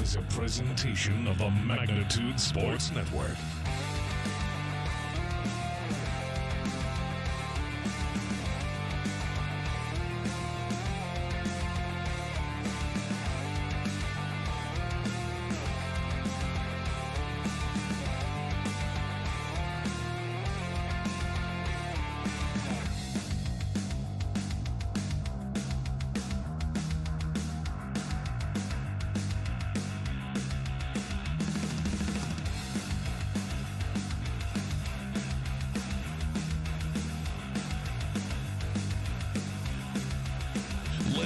is a presentation of the Magnitude Sports Network.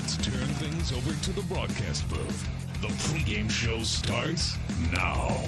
Let's turn things over to the broadcast booth. The pregame show starts now.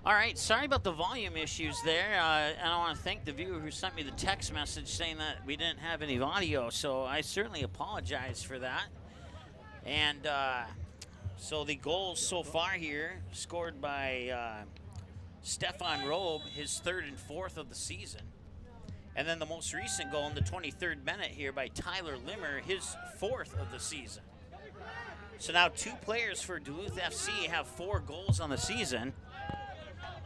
All right, sorry about the volume issues there. And I want to thank the viewer who sent me the text message saying that we didn't have any audio, so I certainly apologize for that. And so the goals so far here, scored by Stefan Robe, his third and fourth of the season. And then the most recent goal in the 23rd minute here by Tyler Limmer, his fourth of the season. So now 2 players for Duluth FC have 4 goals on the season.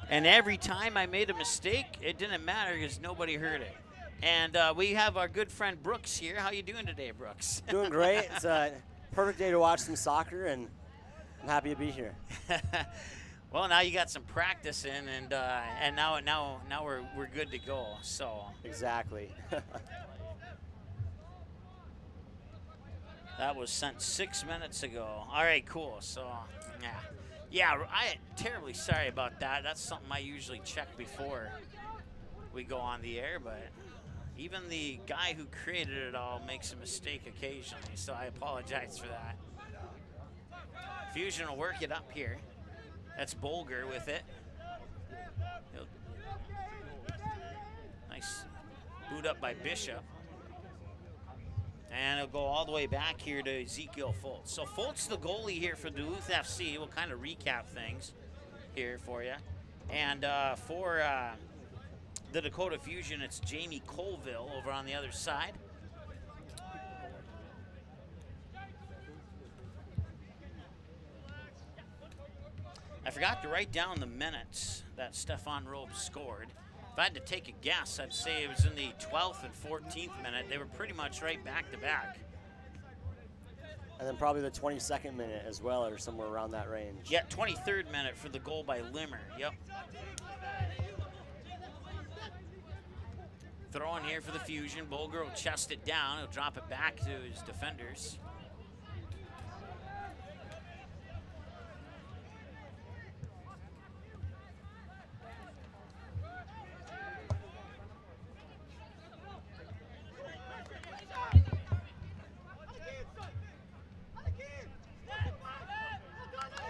And every time I made a mistake, it didn't matter because nobody heard it. And we have our good friend Brooks here. How you doing today, Brooks? Doing great. It's a perfect day to watch some soccer, and I'm happy to be here. Well, now you got some practice in, and now we're good to go. So exactly. That was sent 6 minutes ago. All right, cool. So yeah, I terribly sorry about that. That's something I usually check before we go on the air, but even the guy who created it all makes a mistake occasionally, so I apologize for that. Fusion will work it up here. That's Bolger with it. Nice boot up by Bishop. And it'll go all the way back here to Ezekiel Fultz. So Fultz, the goalie here for Duluth FC. We'll kind of recap things here for you. And for the Dakota Fusion, it's Jamie Colville over on the other side. I forgot to write down the minutes that Stefan Robe scored. If I had to take a guess, I'd say it was in the 12th and 14th minute. They were pretty much right back to back. And then probably the 22nd minute as well, or somewhere around that range. Yeah, 23rd minute for the goal by Limmer. Yep. Throw in here for the Fusion. Bolger will chest it down. He'll drop it back to his defenders.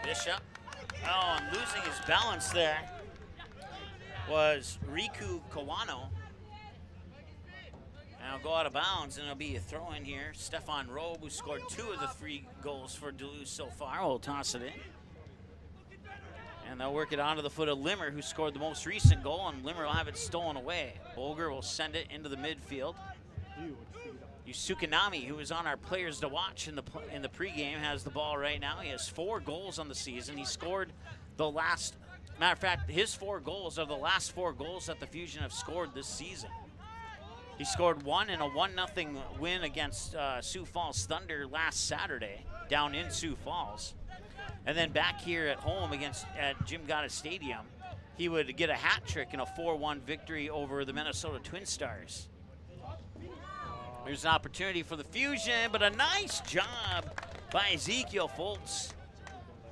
Bishop. Oh, and losing his balance there was Riku Kawano. And it'll go out of bounds, and it'll be a throw in here. Stefan Robe, who scored 2 of the 3 goals for Duluth so far, will toss it in. And they'll work it onto the foot of Limmer, who scored the most recent goal, and Limmer will have it stolen away. Bolger will send it into the midfield. Yusukanami, who is on our players to watch in the pregame, has the ball right now. He has 4 goals on the season. He scored the last, matter of fact, his 4 goals are the last 4 goals that the Fusion have scored this season. He scored 1 in a 1-0 win against Sioux Falls Thunder last Saturday down in Sioux Falls. And then back here at home at Jim Gotta Stadium, he would get a hat trick in a 4-1 victory over the Minnesota Twin Stars. There's an opportunity for the Fusion, but a nice job by Ezekiel Fultz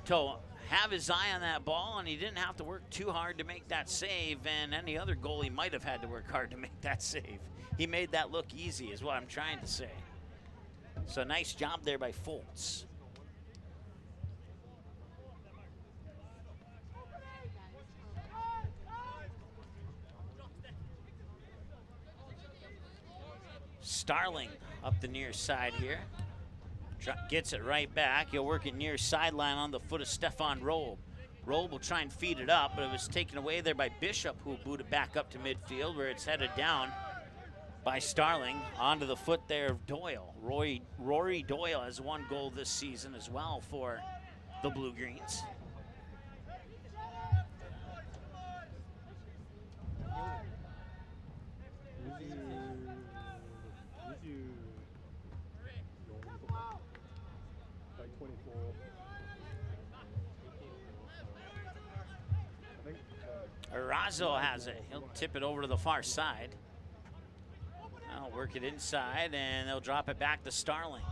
to have his eye on that ball, and he didn't have to work too hard to make that save, and any other goalie might have had to work hard to make that save. He made that look easy is what I'm trying to say. So nice job there by Fultz. Starling up the near side here. Gets it right back. He'll work it near sideline on the foot of Stefan Robe. Robe will try and feed it up, but it was taken away there by Bishop, who will boot it back up to midfield where it's headed down by Starling onto the foot there of Doyle. Rory Doyle has 1 goal this season as well for the BlueGreens. Arazo has it. He'll tip it over to the far side. I'll work it inside, and they'll drop it back to Starling.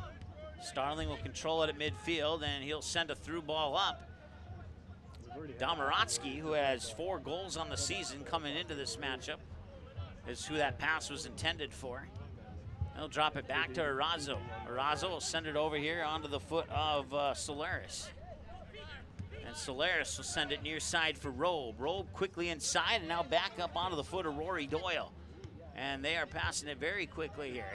Starling will control it at midfield, and he'll send a through ball up. Domorotsky, who has 4 goals on the season coming into this matchup, is who that pass was intended for. They'll drop it back to Arazo. Arazo will send it over here onto the foot of Solaris. And Solaris will send it near side for Robe. Robe quickly inside and now back up onto the foot of Rory Doyle. And they are passing it very quickly here.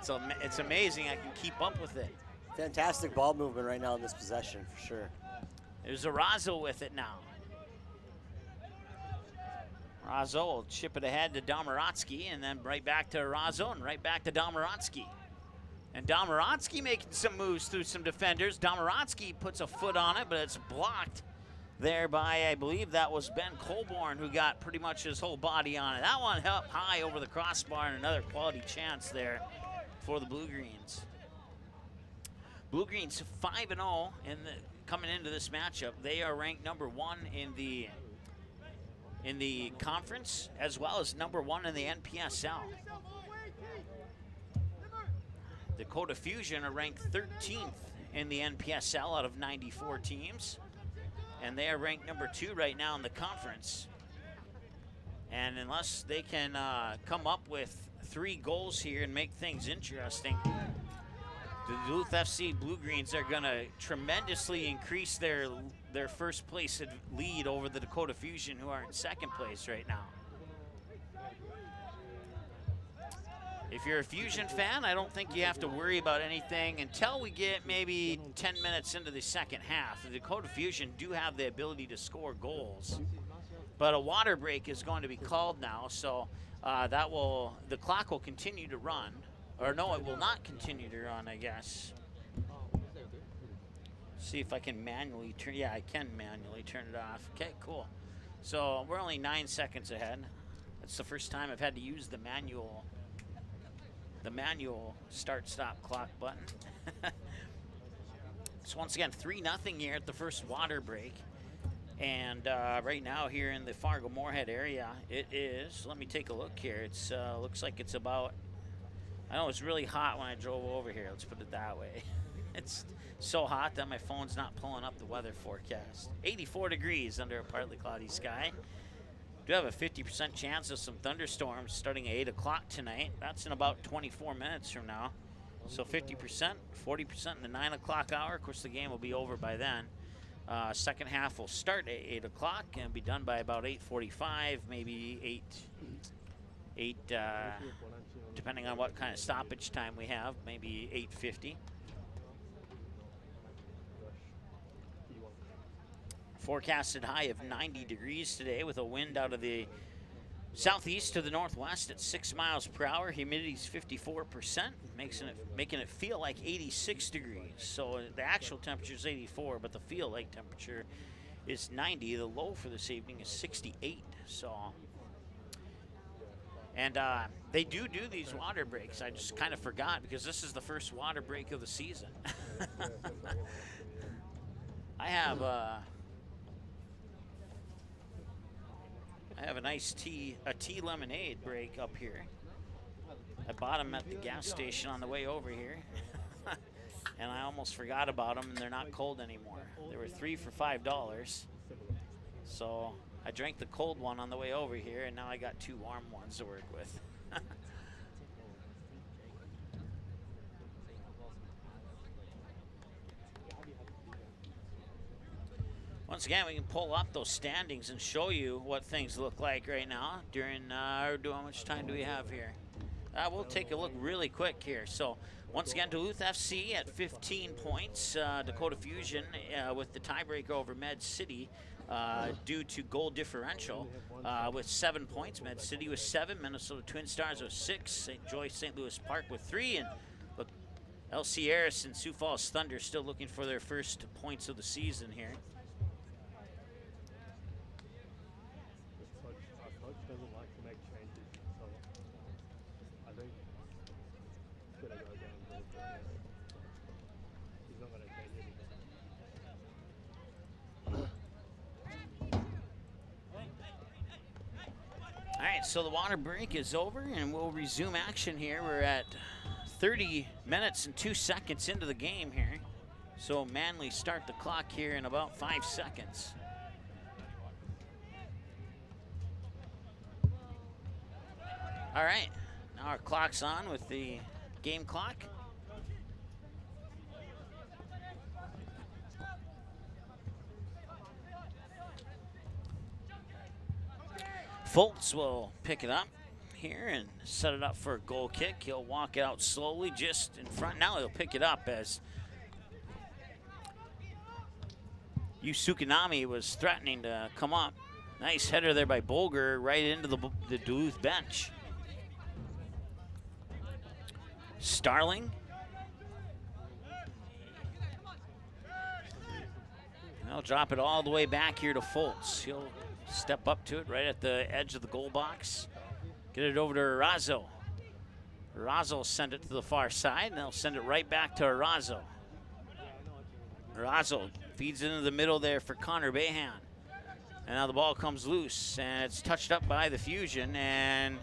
So it's amazing I can keep up with it. Fantastic ball movement right now in this possession, for sure. There's Arazo with it now. Arazo will chip it ahead to Domaratsky, and then right back to Arazo, and right back to Domaratsky. And Domaratsky making some moves through some defenders. Domaratsky puts a foot on it, but it's blocked there by, I believe that was Ben Colborn, who got pretty much his whole body on it. That one up high over the crossbar, and another quality chance there for the BlueGreens. BlueGreens 5-0 coming into this matchup. They are ranked number 1 in the conference, as well as number 1 in the NPSL. Dakota Fusion are ranked 13th in the NPSL out of 94 teams, and they are ranked number 2 right now in the conference. And unless they can come up with 3 goals here and make things interesting, the Duluth FC BlueGreens are going to tremendously increase their first place lead over the Dakota Fusion, who are in second place right now. If you're a Fusion fan, I don't think you have to worry about anything until we get maybe 10 minutes into the second half. The Dakota Fusion do have the ability to score goals, but a water break is going to be called now, so the clock will continue to run. Or no, it will not continue to run, I guess. See if I can manually turn, yeah, I can manually turn it off. Okay, cool. So we're only 9 seconds ahead. That's the first time I've had to use the manual start-stop clock button. So once again, 3-0 here at the first water break. And right now here in the Fargo-Moorhead area, it is, let me take a look here. It's looks like it's about, I know it's really hot when I drove over here, let's put it that way. It's so hot that my phone's not pulling up the weather forecast. 84 degrees under a partly cloudy sky. Do have a 50% chance of some thunderstorms starting at 8 o'clock tonight. That's in about 24 minutes from now. So 50%, 40% in the 9 o'clock hour. Of course, the game will be over by then. Second half will start at 8 o'clock and be done by about 8:45, maybe 8, depending on what kind of stoppage time we have, maybe 8:50. Forecasted high of 90 degrees today with a wind out of the southeast to the northwest at 6 miles per hour. Humidity's 54%, making it feel like 86 degrees. So the actual temperature is 84, but the feel like temperature is 90. The low for this evening is 68. So, and they do these water breaks. I just kind of forgot because this is the first water break of the season. I have a nice tea lemonade break up here. I bought them at the gas station on the way over here. And I almost forgot about them, and they're not cold anymore. They were 3 for $5. So I drank the cold one on the way over here, and now I got 2 warm ones to work with. Once again, we can pull up those standings and show you what things look like right now during how much time do we have here? We'll take a look really quick here. So once again, Duluth FC at 15 points. Dakota Fusion with the tiebreaker over Med City due to goal differential with 7 points. Med City with 7, Minnesota Twin Stars with 6, St. Joyce St. Louis Park with 3, and look, LC Harris and Sioux Falls Thunder still looking for their first points of the season here. All right, so the water break is over, and we'll resume action here. We're at 30 minutes and 2 seconds into the game here. So Manly start the clock here in about 5 seconds. All right, now our clock's on with the game clock. Foltz will pick it up here and set it up for a goal kick. He'll walk it out slowly just in front. Now he'll pick it up as Yusukanami was threatening to come up. Nice header there by Bolger right into the Duluth bench. Starling. They'll drop it all the way back here to Foltz. He'll step up to it right at the edge of the goal box. Get it over to Arazo. Arazo will send it to the far side, and they'll send it right back to Arazo. Arazo feeds into the middle there for Connor Behan. And now the ball comes loose, and it's touched up by the Fusion. And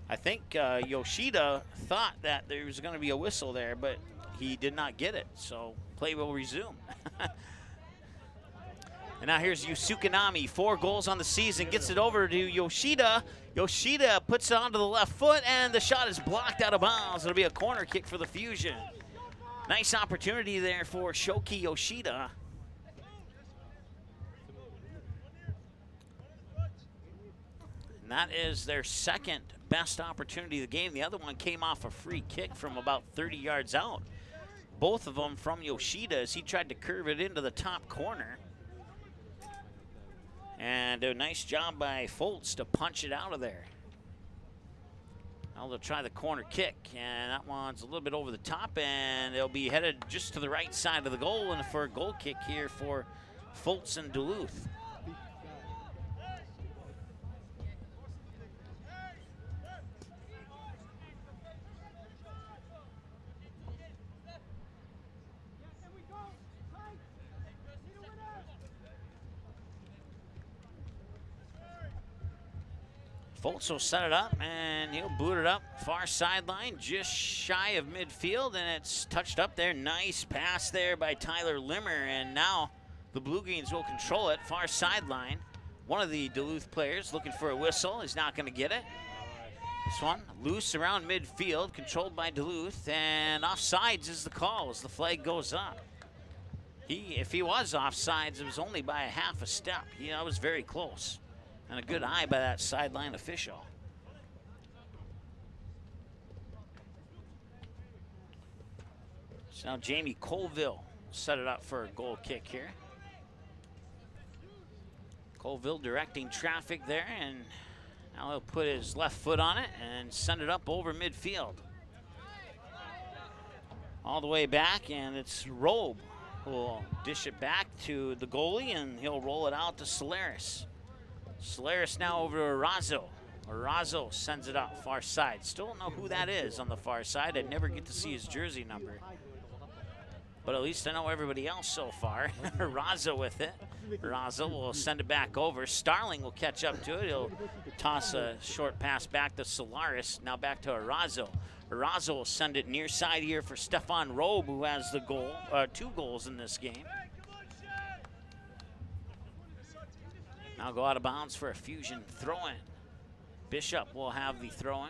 I think Yoshida thought that there was going to be a whistle there, but he did not get it. So play will resume. And now here's Yusukanami, 4 goals on the season, gets it over to Yoshida. Yoshida puts it onto the left foot, and the shot is blocked out of bounds. It'll be a corner kick for the Fusion. Nice opportunity there for Shoki Yoshida. And that is their second best opportunity of the game. The other one came off a free kick from about 30 yards out. Both of them from Yoshida as he tried to curve it into the top corner. And a nice job by Foltz to punch it out of there. Now they'll try the corner kick, and that one's a little bit over the top, and they'll be headed just to the right side of the goal, and for a goal kick here for Foltz and Duluth. Foltz will set it up, and he'll boot it up far sideline, just shy of midfield, and it's touched up there. Nice pass there by Tyler Limmer, and now the BlueGreens will control it far sideline. One of the Duluth players looking for a whistle is not going to get it. This one loose around midfield, controlled by Duluth, and offsides is the call as the flag goes up. If he was offsides, it was only by a half a step. That was very close. And a good eye by that sideline official. So now Jamie Colville set it up for a goal kick here. Colville directing traffic there, and now he'll put his left foot on it and send it up over midfield. All the way back, and it's Robe who will dish it back to the goalie, and he'll roll it out to Solaris. Solaris now over to Arazo. Arazo sends it up far side. Still don't know who that is on the far side. I never get to see his jersey number. But at least I know everybody else so far. Arazo with it. Arazo will send it back over. Starling will catch up to it. He'll toss a short pass back to Solaris. Now back to Arazo. Arazo will send it near side here for Stefan Robe, who has the goal, 2 goals in this game. Now go out of bounds for a Fusion throw-in. Bishop will have the throw-in.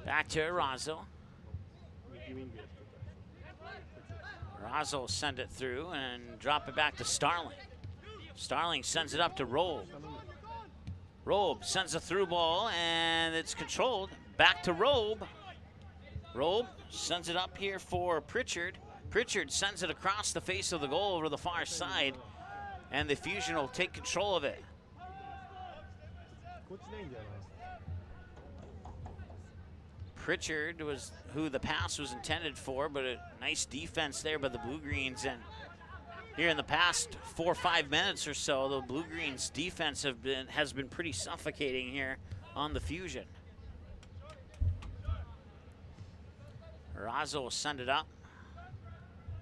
Back to Arazo. Arazo will send it through and drop it back to Starling. Starling sends it up to Robe. Robe sends a through ball, and it's controlled. Back to Robe. Robe sends it up here for Pritchard. Pritchard sends it across the face of the goal over the far side, and the Fusion will take control of it. Pritchard was who the pass was intended for, but a nice defense there by the BlueGreens. And here in the past 4 or 5 minutes or so, the BlueGreens defense has been pretty suffocating here on the Fusion. Arazo will send it up.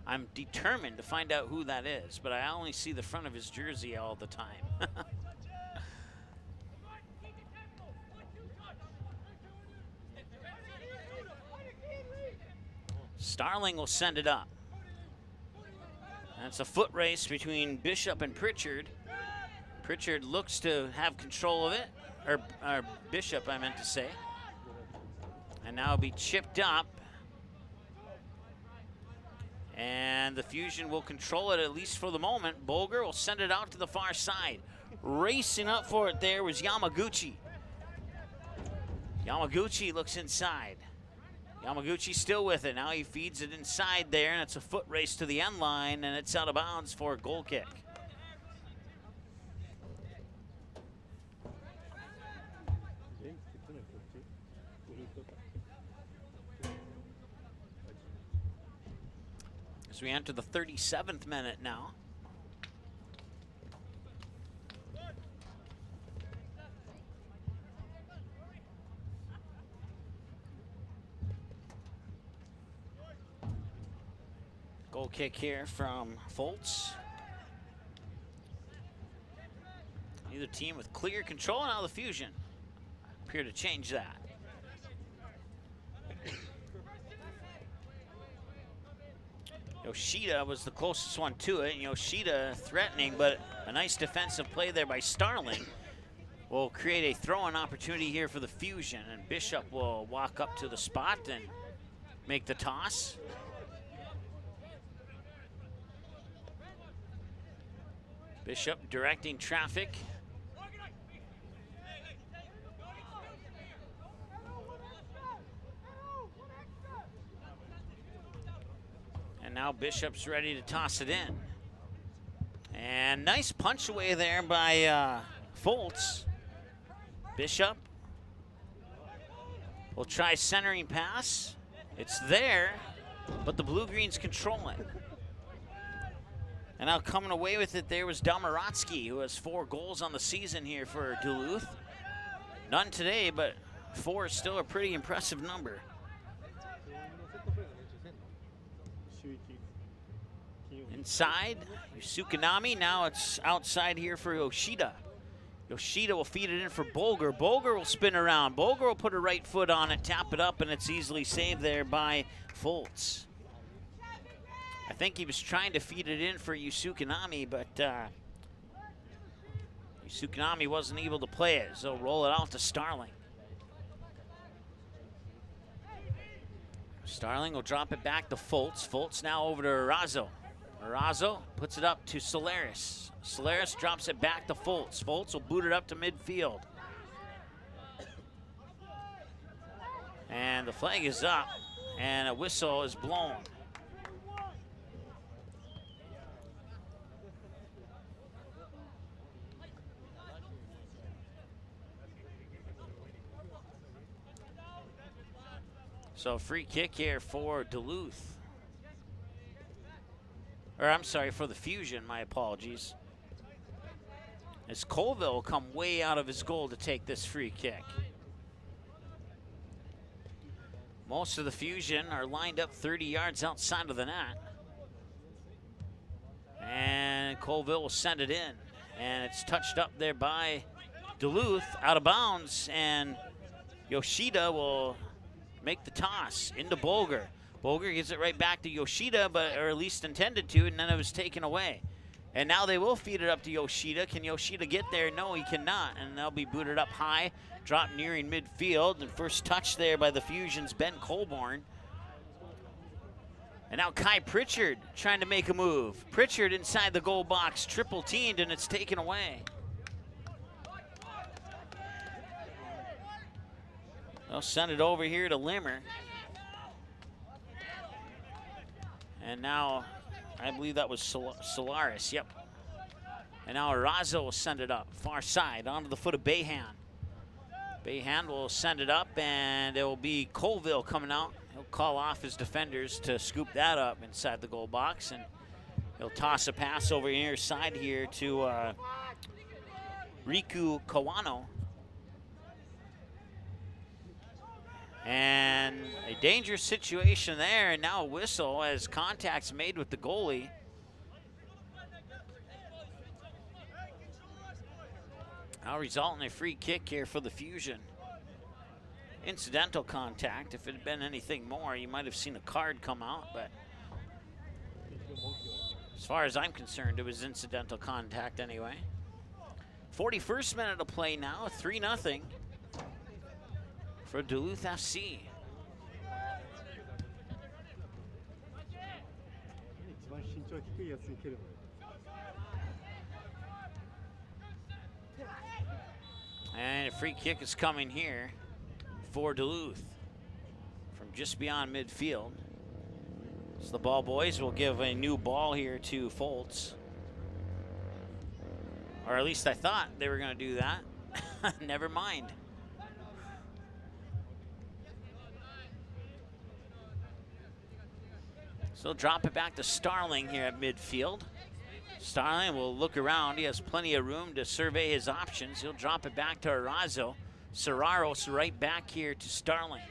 I'm determined to find out who that is, but I only see the front of his jersey all the time. Starling will send it up. That's a foot race between Bishop and Pritchard. Pritchard looks to have control of it. or Bishop, I meant to say. And now it'll be chipped up. And the Fusion will control it, at least for the moment. Bolger will send it out to the far side. Racing up for it there was Yamaguchi. Yamaguchi looks inside. Yamaguchi still with it. Now he feeds it inside there, and it's a foot race to the end line, and it's out of bounds for a goal kick. As we enter the 37th minute now. Goal kick here from Foltz. Neither team with clear control. Now the Fusion appear to change that. Yoshida was the closest one to it. Yoshida threatening, but a nice defensive play there by Starling will create a throw-in opportunity here for the Fusion, and Bishop will walk up to the spot and make the toss. Bishop directing traffic. And now Bishop's ready to toss it in. And nice punch away there by Foltz. Bishop will try centering pass. It's there, but the Blue-Greens control it. And now coming away with it there was Domaratsky, who has 4 goals on the season here for Duluth. None today, but 4 is still a pretty impressive number. Inside, Yusukanami. Now it's outside here for Yoshida. Yoshida will feed it in for Bolger. Bolger will spin around. Bolger will put a right foot on it, tap it up, and it's easily saved there by Foltz. I think he was trying to feed it in for Yusukanami, but Yusukanami wasn't able to play it, so roll it out to Starling. Starling will drop it back to Foltz. Foltz now over to Arazo. Arazo puts it up to Solaris. Solaris drops it back to Foltz. Foltz will boot it up to midfield. And the flag is up, and a whistle is blown. So free kick here for Duluth. Or I'm sorry, for the Fusion, my apologies. As Colville will come way out of his goal to take this free kick. Most of the Fusion are lined up 30 yards outside of the net. And Colville will send it in. And it's touched up there by Duluth, out of bounds, and Yoshida will make the toss into Bolger. Bolger gives it right back to Yoshida, or at least intended to, and then it was taken away. And now they will feed it up to Yoshida. Can Yoshida get there? No, he cannot, and they'll be booted up high, dropped nearing midfield, and first touch there by the Fusion's Ben Colborn. And now Kai Pritchard trying to make a move. Pritchard inside the goal box, triple teamed, and it's taken away. They'll send it over here to Limmer. And now, I believe that was Solaris, yep. And now Arazo will send it up, far side, onto the foot of Bayhan. Bayhan will send it up, and it will be Colville coming out. He'll call off his defenders to scoop that up inside the goal box, and he'll toss a pass over near side here to Riku Kawano. And a dangerous situation there, and now a whistle as contact's made with the goalie. Now result in a free kick here for the Fusion. Incidental contact. If it had been anything more, you might have seen a card come out, but as far as I'm concerned, it was incidental contact anyway. 41st minute of play now, 3-0 for Duluth FC. And a free kick is coming here for Duluth from just beyond midfield. So the ball boys will give a new ball here to Foltz. Or at least I thought they were going to do that. Never mind. So drop it back to Starling here at midfield. Starling will look around. He has plenty of room to survey his options. He'll drop it back to Arazo. Serraros right back here to Starling.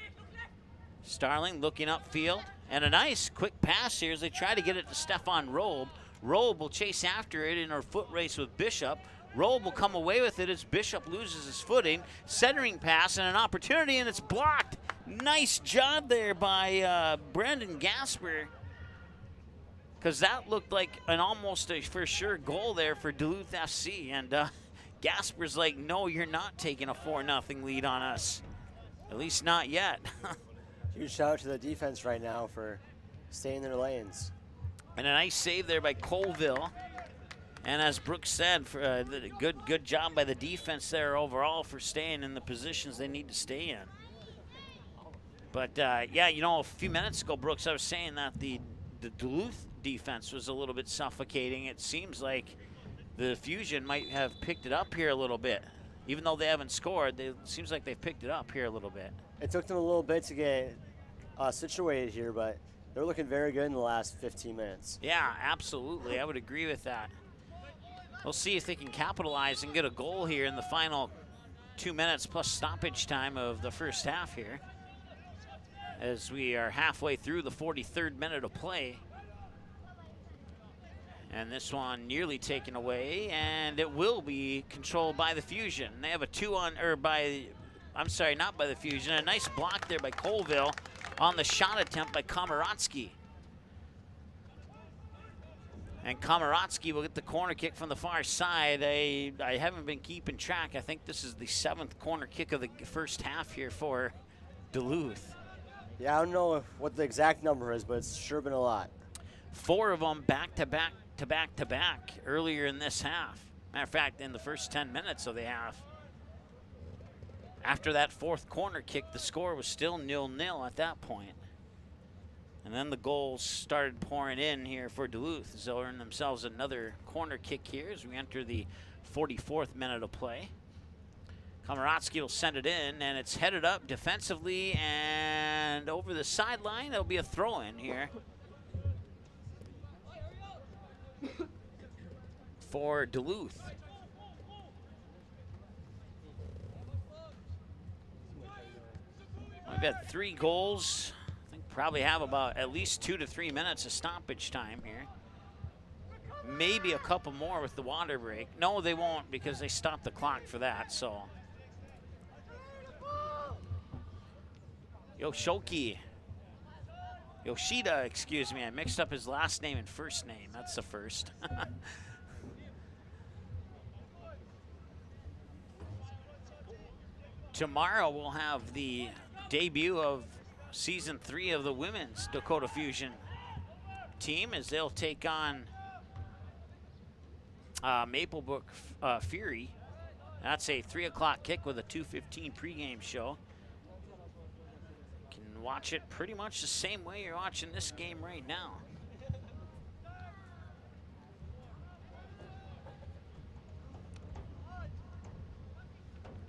Starling looking upfield. And a nice quick pass here as they try to get it to Stefan Robe. Robe will chase after it in a foot race with Bishop. Robe will come away with it as Bishop loses his footing. Centering pass and an opportunity, and it's blocked. Nice job there by Brandon Gasper, because that looked like an almost a for sure goal there for Duluth FC. And Gasper's like, no, you're not taking a 4-0 lead on us. At least not yet. Huge shout out to the defense right now for staying in their lanes. And a nice save there by Colville. And as Brooks said, for good job by the defense there overall for staying in the positions they need to stay in. But yeah, you know, a few minutes ago, Brooks, I was saying that the Duluth defense was a little bit suffocating. It seems like the Fusion might have picked it up here a little bit. Even though they haven't scored, it seems like they've picked it up here a little bit. It took them a little bit to get situated here, but they're looking very good in the last 15 minutes. Yeah, absolutely. I would agree with that. We'll see if they can capitalize and get a goal here in the final 2 minutes plus stoppage time of the first half here, as we are halfway through the 43rd minute of play. And this one nearly taken away, and it will be controlled by the Fusion. They have a 2-on, or by, I'm sorry, not by the Fusion. A nice block there by Colville on the shot attempt by Komaratsky. And Komaratsky will get the corner kick from the far side. I haven't been keeping track. I think this is the 7th corner kick of the first half here for Duluth. Yeah, I don't know what the exact number is, but it's sure been a lot. 4 of them back-to-back earlier in this half. Matter of fact, in the first 10 minutes of the half. After that 4th corner kick, the score was still 0-0 at that point. And then the goals started pouring in here for Duluth, as they'll earn themselves another corner kick here as we enter the 44th minute of play. Komaratsky will send it in, and it's headed up defensively and over the sideline. It'll be a throw-in here for Duluth. We've had 3 goals. I think probably have about at least 2 to 3 minutes of stoppage time here. Maybe a couple more with the water break. No, they won't, because they stopped the clock for that, so. Yoshida, excuse me. I mixed up his last name and first name. That's the first. Tomorrow we'll have the debut of Season 3 of the women's Dakota Fusion team, as they'll take on Maplebrook Fury. That's a 3 o'clock kick with a 2:15 pregame show. You can watch it pretty much the same way you're watching this game right now.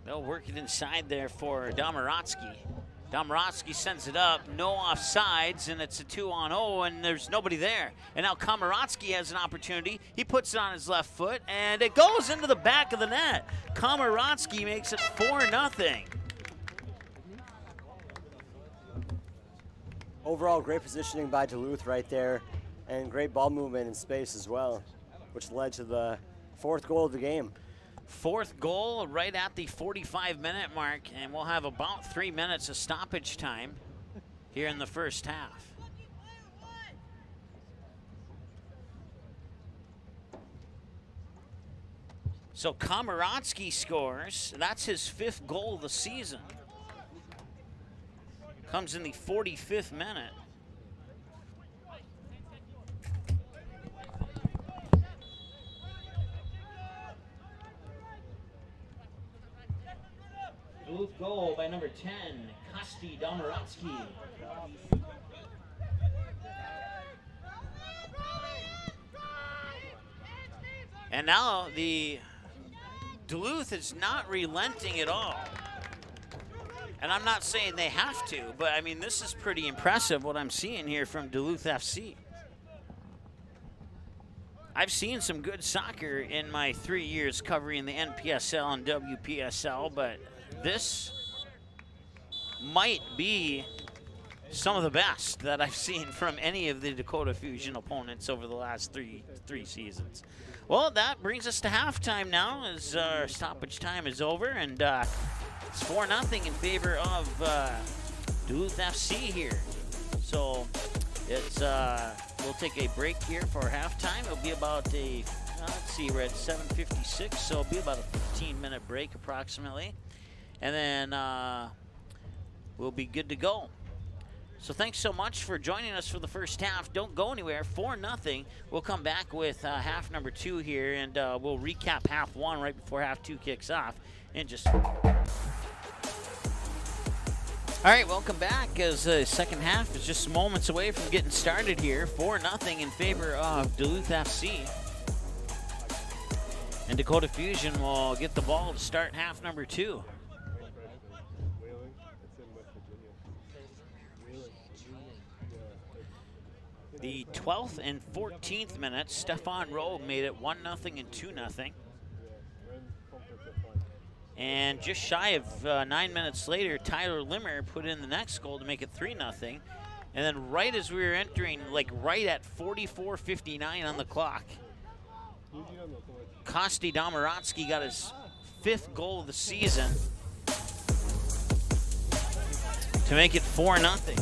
They'll work it inside there for Domaratsky. Domaratsky sends it up, no offsides, and it's a 2-on-0, and there's nobody there. And now Komaratsky has an opportunity. He puts it on his left foot, and it goes into the back of the net. Komaratsky makes it 4-0. Overall, great positioning by Duluth right there, and great ball movement in space as well, which led to the 4th goal of the game. 4th goal right at the 45-minute mark, and we'll have about 3 minutes of stoppage time here in the first half. So Komaransky scores. That's his 5th goal of the season. Comes in the 45th minute. Duluth goal by number 10, Kosti Domaratsky. And now the Duluth is not relenting at all. And I'm not saying they have to, but I mean, this is pretty impressive what I'm seeing here from Duluth FC. I've seen some good soccer in my 3 years covering the NPSL and WPSL, but this might be some of the best that I've seen from any of the Dakota Fusion opponents over the last three seasons. Well, that brings us to halftime now as our stoppage time is over, and it's 4-0 in favor of Duluth FC here. So it's we'll take a break here for halftime. It'll be about a, let's see, we're at 7:56, so it'll be about a 15-minute break approximately. And then we'll be good to go. So thanks so much for joining us for the first half. Don't go anywhere. 4-0. We'll come back with half number 2 here, and we'll recap half 1 right before half 2 kicks off. And just all right, welcome back as the second half is just moments away from getting started here. 4-0 in favor of Duluth FC. And Dakota Fusion will get the ball to start half number 2. The 12th and 14th minutes, Stefan Rowe made it 1-0 and 2-0. And just shy of 9 minutes later, Tyler Limmer put in the next goal to make it 3-0. And then right as we were entering, like right at 44:59 on the clock, Kosti Domaratsky got his 5th goal of the season to make it 4-0.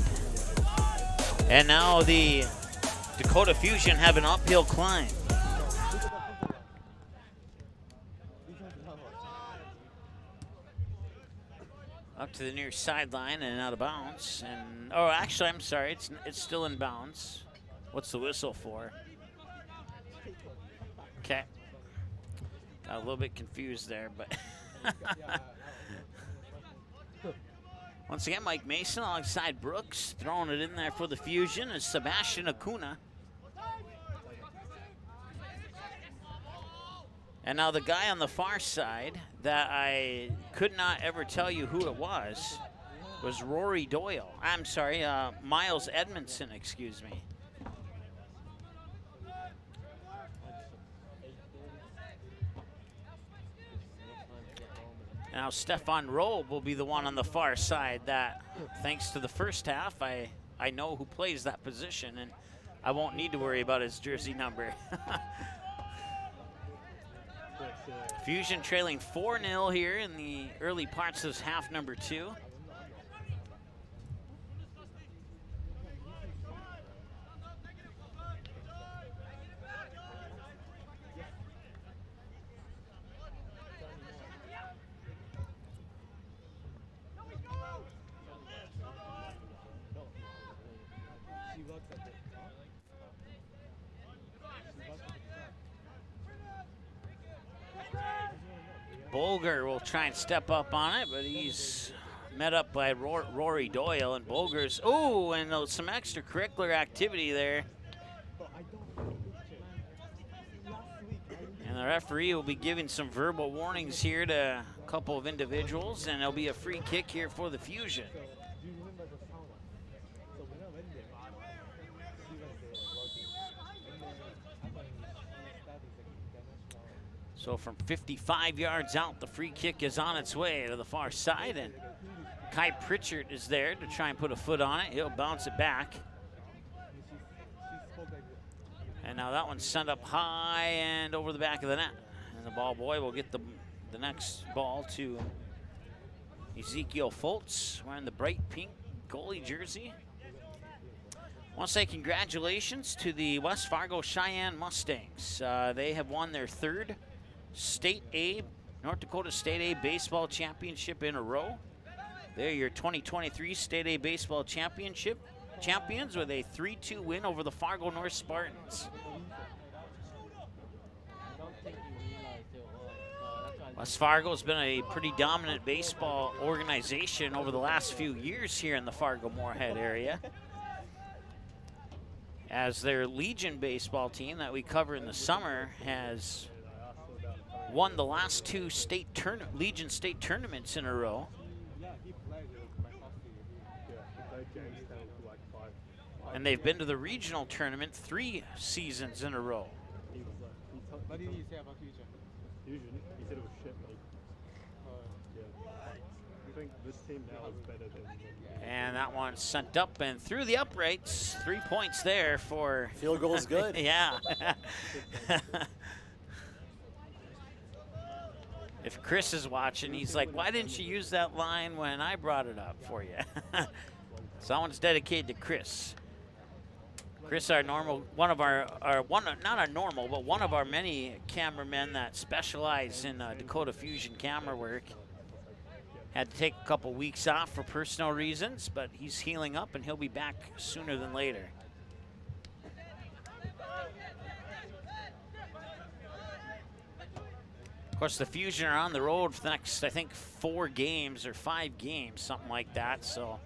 And now the Dakota Fusion have an uphill climb. Up to the near sideline and out of bounds. And oh, actually, I'm sorry, it's still in bounds. What's the whistle for? Okay. Got a little bit confused there, but once again, Mike Mason alongside Brooks, throwing it in there for the Fusion is Sebastian Acuna. And now the guy on the far side that I could not ever tell you who it was Rory Doyle. I'm sorry, Miles Edmondson, excuse me. Now Stefan Rowe will be the one on the far side that, thanks to the first half, I know who plays that position, and I won't need to worry about his jersey number. Fusion trailing 4-0 here in the early parts of half number 2. Bolger will try and step up on it, but he's met up by Rory Doyle, and Bolger's, oh, and some extracurricular activity there. And the referee will be giving some verbal warnings here to a couple of individuals, and there'll be a free kick here for the Fusion. So from 55 yards out, the free kick is on its way to the far side, and Kai Pritchard is there to try and put a foot on it. He'll bounce it back. And now that one's sent up high and over the back of the net. And the ball boy will get the next ball to Ezekiel Foltz wearing the bright pink goalie jersey. I want to say congratulations to the West Fargo Cheyenne Mustangs. They have won their 3rd North Dakota State A Baseball Championship in a row. They're your 2023 State A Baseball Championship champions with a 3-2 win over the Fargo North Spartans. West Fargo's been a pretty dominant baseball organization over the last few years here in the Fargo-Moorhead area, as their Legion baseball team that we cover in the summer has won the last two Legion state tournaments in a row. And they've been to the regional tournament 3 seasons in a row. What did he say about Fusion? Fusion? He said it was shit, mate. Yeah. I think this team now is better than... And that one's sent up and through the uprights. 3 points there for... Field goal is good. Yeah. If Chris is watching, he's like, why didn't you use that line when I brought it up for you? So that one's dedicated to Chris. Chris, our normal, one of our many cameramen that specialize in Dakota Fusion camera work. Had to take a couple weeks off for personal reasons, but he's healing up and he'll be back sooner than later. Of course, the Fusion are on the road for the next, I think, 4 games or 5 games, something like that, so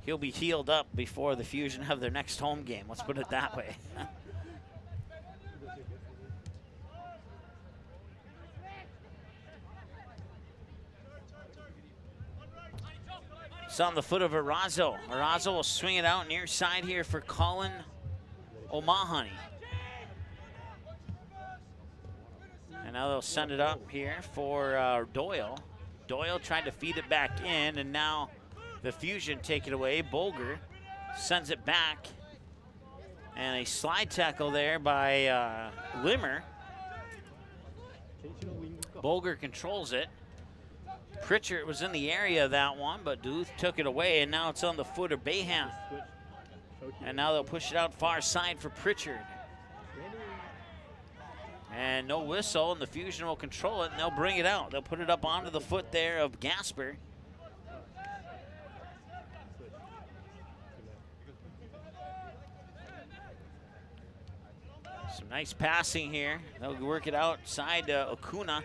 he'll be healed up before the Fusion have their next home game. Let's put it that way. It's on the foot of Arazo. Arazo will swing it out near side here for Colin O'Mahony. And now they'll send it up here for Doyle. Doyle tried to feed it back in, and now the Fusion take it away. Bolger sends it back. And a slide tackle there by Limmer. Bolger controls it. Pritchard was in the area of that one, but Duluth took it away, and now it's on the foot of Bayham. And now they'll push it out far side for Pritchard. And no whistle, and the Fusion will control it, and they'll bring it out. They'll put it up onto the foot there of Gasper. Some nice passing here. They'll work it outside to Acuna.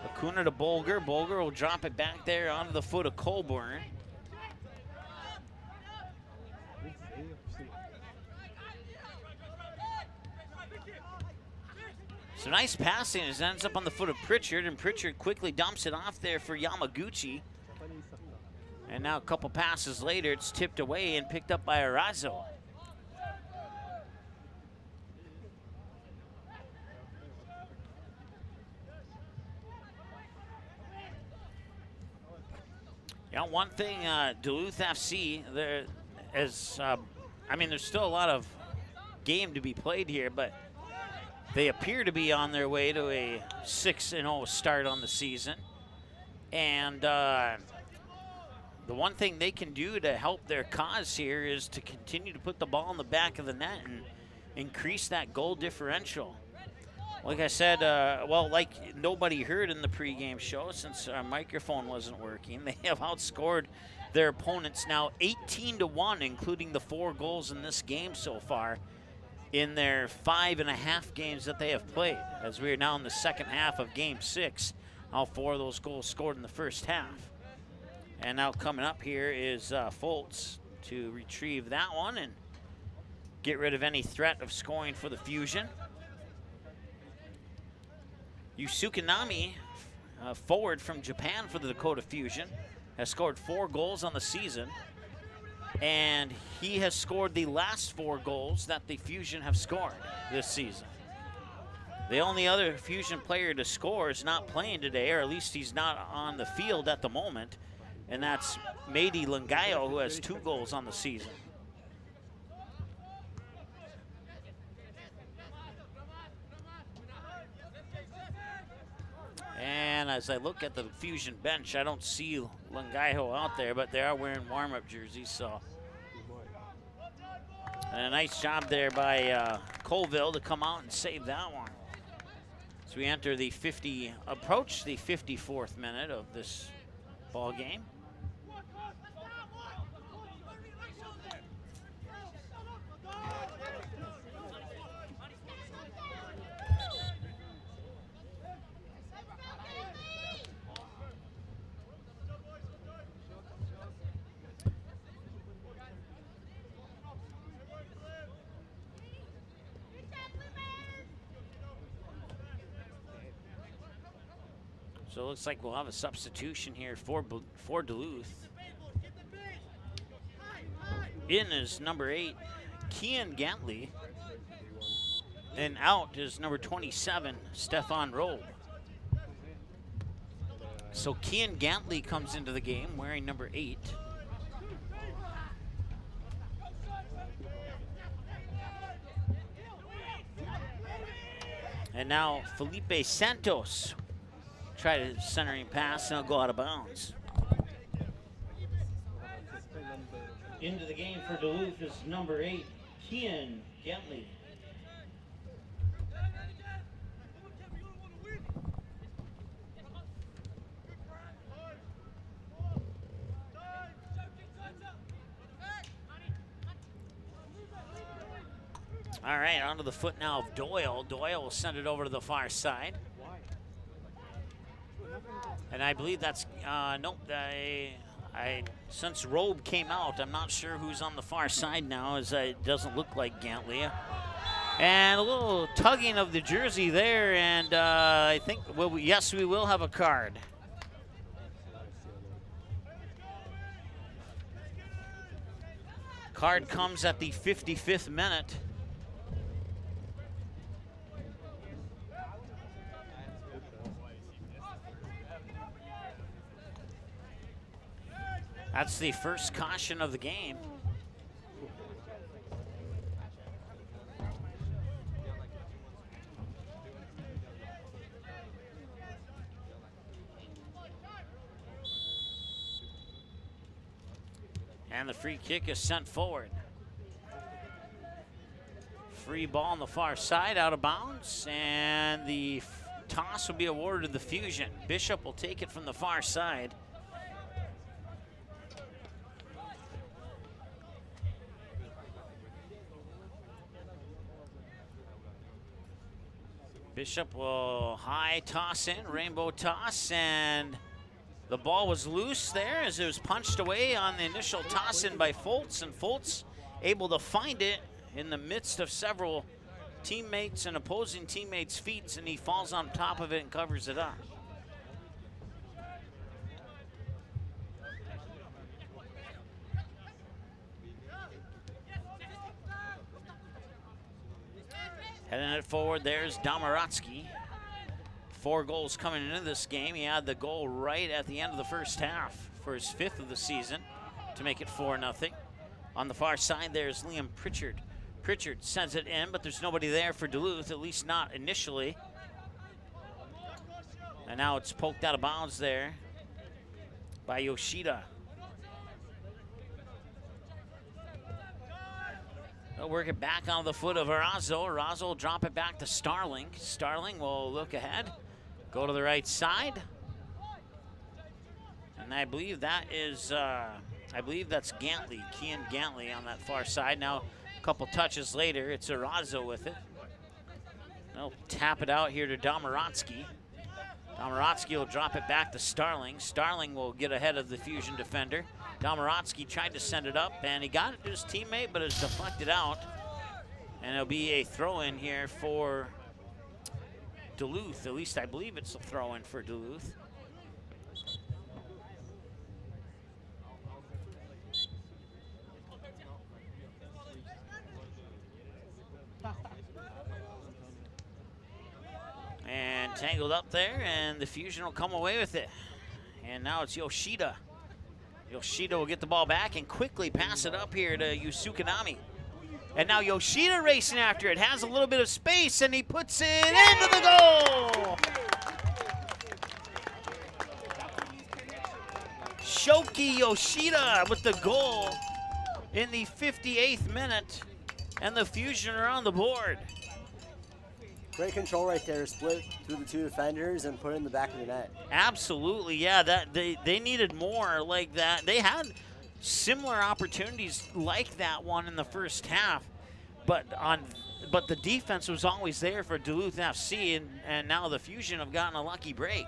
Acuna to Bolger. Bolger will drop it back there onto the foot of Colburn. So nice passing as it ends up on the foot of Pritchard, and Pritchard quickly dumps it off there for Yamaguchi. And now a couple passes later, it's tipped away and picked up by Arazo. Yeah, one thing, Duluth FC, there's still a lot of game to be played here, but they appear to be on their way to a 6-0 start on the season. And the one thing they can do to help their cause here is to continue to put the ball in the back of the net and increase that goal differential. Like I said, like nobody heard in the pregame show since our microphone wasn't working, they have outscored their opponents now 18-1, including the 4 goals in this game so far in their 5.5 games that they have played, as we are now in the second half of Game 6. All 4 of those goals scored in the first half. And now coming up here is Foltz to retrieve that one and get rid of any threat of scoring for the Fusion. Yusuke, forward from Japan for the Dakota Fusion, has scored 4 goals on the season, and he has scored the last 4 goals that the Fusion have scored this season. The only other Fusion player to score is not playing today, or at least he's not on the field at the moment, and that's Mady Langayo, who has 2 goals on the season. And as I look at the Fusion bench, I don't see Langayo out there, but they are wearing warm-up jerseys, so. And a nice job there by Colville to come out and save that one. As we enter the approach the 54th minute of this ball game. So it looks like we'll have a substitution here for Duluth. In is number 8, Kian Gantley. And out is number 27, Stefan Robe. So Kian Gantley comes into the game wearing number 8. And now Felipe Santos try to centering pass and it'll go out of bounds. Into the game for Duluth is number 8, Kian Gantley. All right, onto the foot now of Doyle. Doyle will send it over to the far side. And I believe that's, nope, since Robe came out, I'm not sure who's on the far side now, as it doesn't look like Gantley. And a little tugging of the jersey there, and I think, well, yes, we will have a card. Card comes at the 55th minute. That's the first caution of the game. And the free kick is sent forward. Free ball on the far side, out of bounds, and the toss will be awarded to the Fusion. Bishop will take it from the far side. Bishop will high toss in, rainbow toss, and the ball was loose there as it was punched away on the initial toss in by Foltz, and Foltz able to find it in the midst of several teammates and opposing teammates' feet, and he falls on top of it and covers it up. Heading it forward, there's Domaratsky. 4 goals coming into this game. He had the goal right at the end of the first half for his 5th of the season to make it 4-0. On the far side, there's Liam Pritchard. Pritchard sends it in, but there's nobody there for Duluth, at least not initially. And now it's poked out of bounds there by Yoshida. They'll work it back on the foot of Arazo. Arazo will drop it back to Starling. Starling will look ahead, go to the right side. And I believe that is, that's Gantley, Kian Gantley on that far side. Now, a couple touches later, it's Arazo with it. They'll tap it out here to Domaratsky. Domaratsky will drop it back to Starling. Starling will get ahead of the Fusion defender. Domaratsky tried to send it up, and he got it to his teammate, but it's deflected out. And it'll be a throw-in here for Duluth. At least I believe it's a throw-in for Duluth. And tangled up there, and the Fusion will come away with it. And now it's Yoshida. Yoshida will get the ball back and quickly pass it up here to Yusukanami. And now Yoshida racing after it, has a little bit of space, and he puts it into the goal! Shoki Yoshida with the goal in the 58th minute, and the Fusion are on the board. Great control right there, split through the two defenders and put it in the back of the net. Absolutely, yeah. That they needed more like that. They had similar opportunities like that one in the first half, but the defense was always there for Duluth FC, and now the Fusion have gotten a lucky break.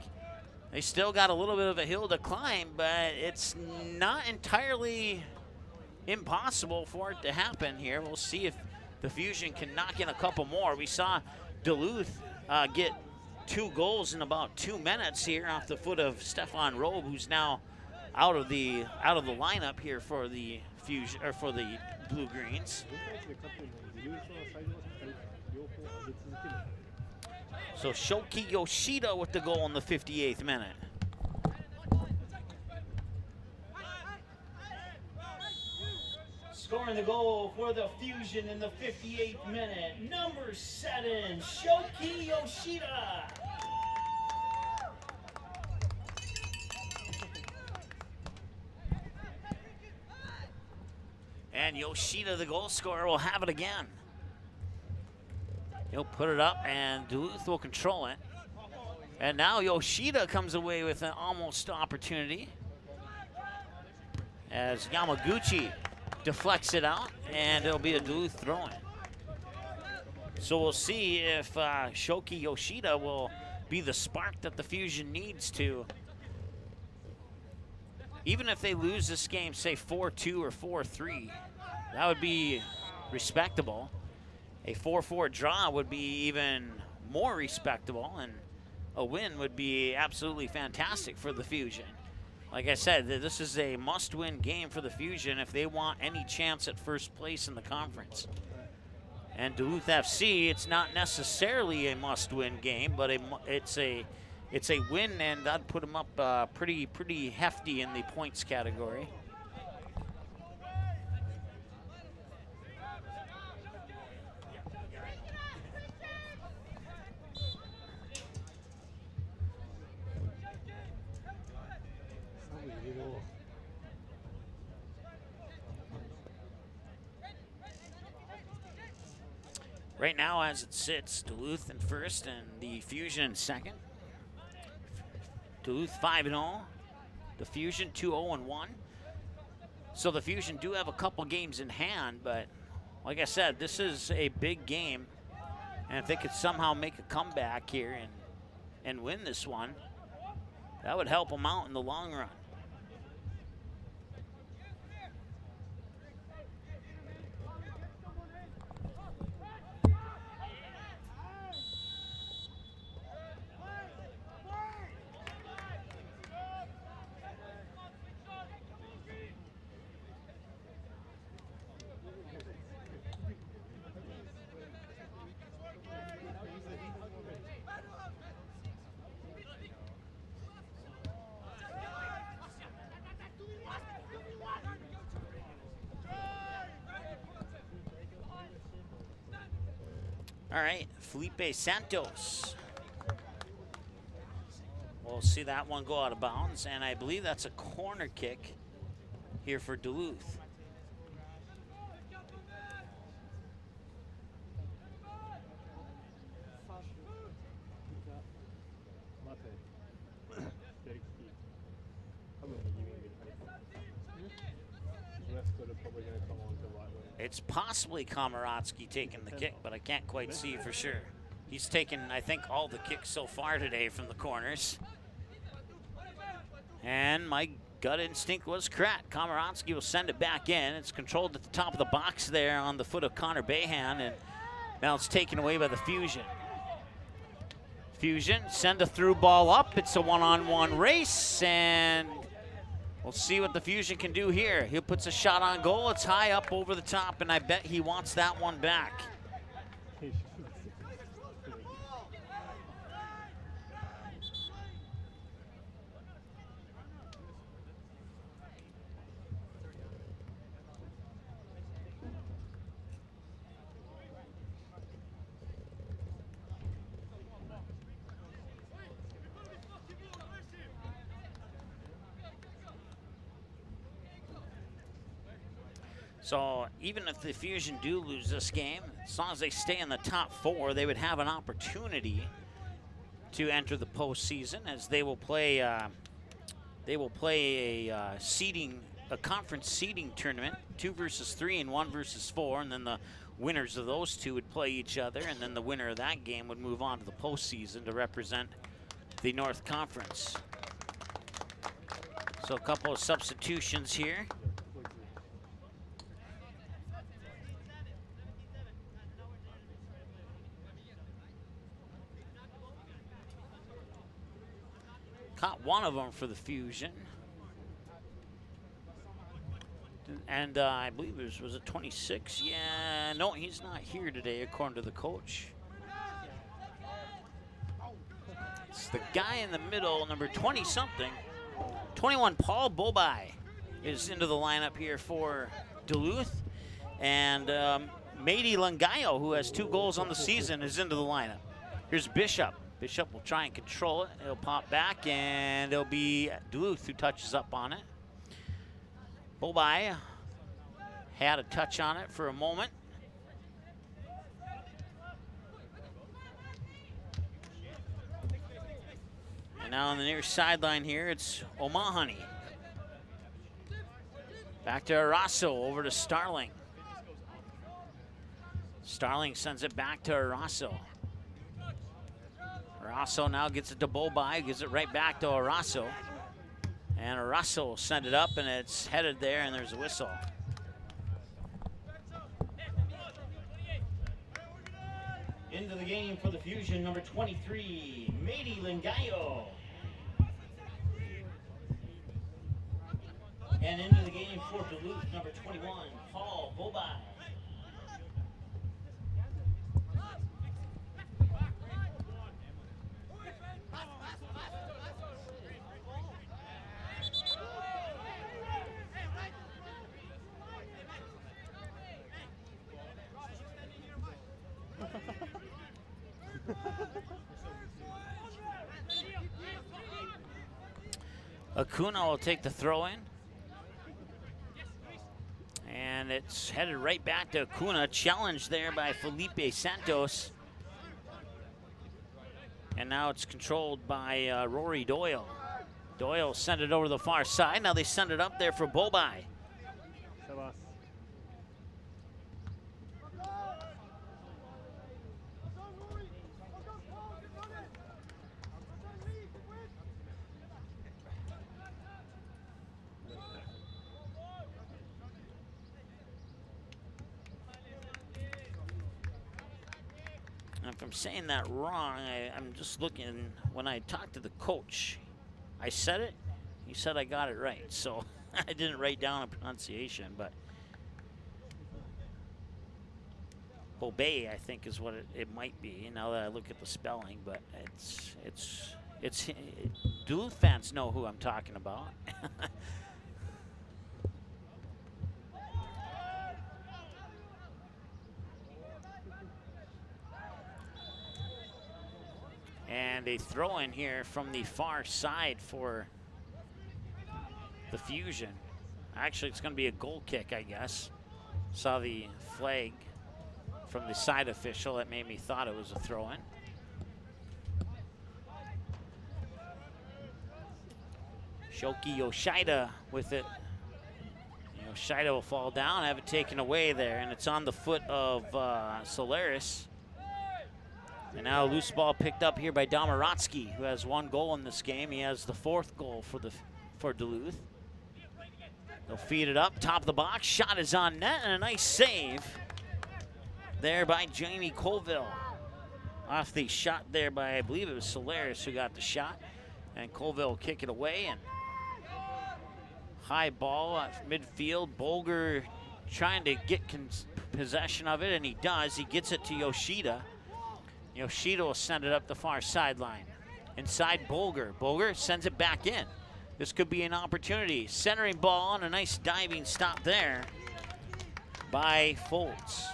They still got a little bit of a hill to climb, but it's not entirely impossible for it to happen here. We'll see if the Fusion can knock in a couple more. We saw Duluth get 2 goals in about 2 minutes here off the foot of Stefan Robe, who's now out of the lineup here for the Fusion or for the BlueGreens. So Shoki Yoshida with the goal in the 58th minute. Scoring the goal for the Fusion in the 58th minute, number 7, Shoki Yoshida. And Yoshida, the goal scorer, will have it again. He'll put it up, and Duluth will control it. And now Yoshida comes away with an almost opportunity as Yamaguchi deflects it out, and it'll be a Duluth throw-in. So we'll see if Shoki Yoshida will be the spark that the Fusion needs to, even if they lose this game, say 4-2 or 4-3, that would be respectable. A 4-4 draw would be even more respectable, and a win would be absolutely fantastic for the Fusion. Like I said, this is a must-win game for the Fusion if they want any chance at first place in the conference. And Duluth FC, it's not necessarily a must-win game, but it's a win, and that'd put them up pretty hefty in the points category. Right now, as it sits, Duluth in first and the Fusion in second. Duluth 5-0, the Fusion 2-0-1. So the Fusion do have a couple games in hand, but like I said, this is a big game, and if they could somehow make a comeback here and win this one, that would help them out in the long run. All right, Felipe Santos. We'll see that one go out of bounds, and I believe that's a corner kick here for Duluth. It's possibly Komaratsky taking the kick, but I can't quite see for sure. He's taken, I think, all the kicks so far today from the corners. And my gut instinct was correct. Komaratsky will send it back in. It's controlled at the top of the box there on the foot of Connor Bayhan, and now it's taken away by the Fusion. Fusion send a through ball up. It's a one-on-one race, and we'll see what the Fusion can do here. He puts a shot on goal. It's high up over the top, and I bet he wants that one back. So even if the Fusion do lose this game, as long as they stay in the top 4, they would have an opportunity to enter the postseason, as they will play a conference seeding tournament, 2 versus 3 and 1 versus 4, and then the winners of those two would play each other, and then the winner of that game would move on to the postseason to represent the North Conference. So a couple of substitutions here. Caught one of them for the Fusion. And I believe it was it 26? Yeah, no, he's not here today, according to the coach. It's the guy in the middle, number 20-something. 21, Paul Bobai is into the lineup here for Duluth. And Mady Langayo, who has 2 goals on the season, is into the lineup. Here's Bishop. Bishop will try and control it. It'll pop back, and it'll be Duluth who touches up on it. Bobai had a touch on it for a moment. And now on the near sideline here, it's O'Mahony. Back to Arasso, over to Starling. Starling sends it back to Arasso. Arasso now gets it to Bobai, gives it right back to Arasso. And Arasso will send it up, and it's headed there, and there's a whistle. Into the game for the Fusion, number 23, Mady Langayo. And into the game for Duluth, number 21, Paul Bobai. Acuna will take the throw in. And it's headed right back to Acuna. Challenged there by Felipe Santos. And now it's controlled by Rory Doyle. Doyle sent it over the far side. Now they send it up there for Bobai. If I'm saying that wrong, I'm just looking. When I talked to the coach, I said it. He said I got it right. So I didn't write down a pronunciation, but Bobay, I think, is what it might be. Now that I look at the spelling, but it's Duluth fans know who I'm talking about. And a throw in here from the far side for the Fusion. Actually, it's going to be a goal kick, I guess. Saw the flag from the side official. That made me thought it was a throw in. Shoki Yoshida with it. Yoshida will fall down, have it taken away there, and it's on the foot of Solaris. And now a loose ball picked up here by Domaratsky, who has 1 goal in this game. He has the 4th goal for Duluth. They'll feed it up, top of the box. Shot is on net, and a nice save there by Jamie Colville. Off the shot there by, I believe it was Solaris who got the shot. And Colville will kick it away. And high ball at midfield. Bolger trying to get possession of it, and he does. He gets it to Yoshida. Yoshida will send it up the far sideline. Inside Bolger. Bolger sends it back in. This could be an opportunity. Centering ball and a nice diving stop there by Foltz.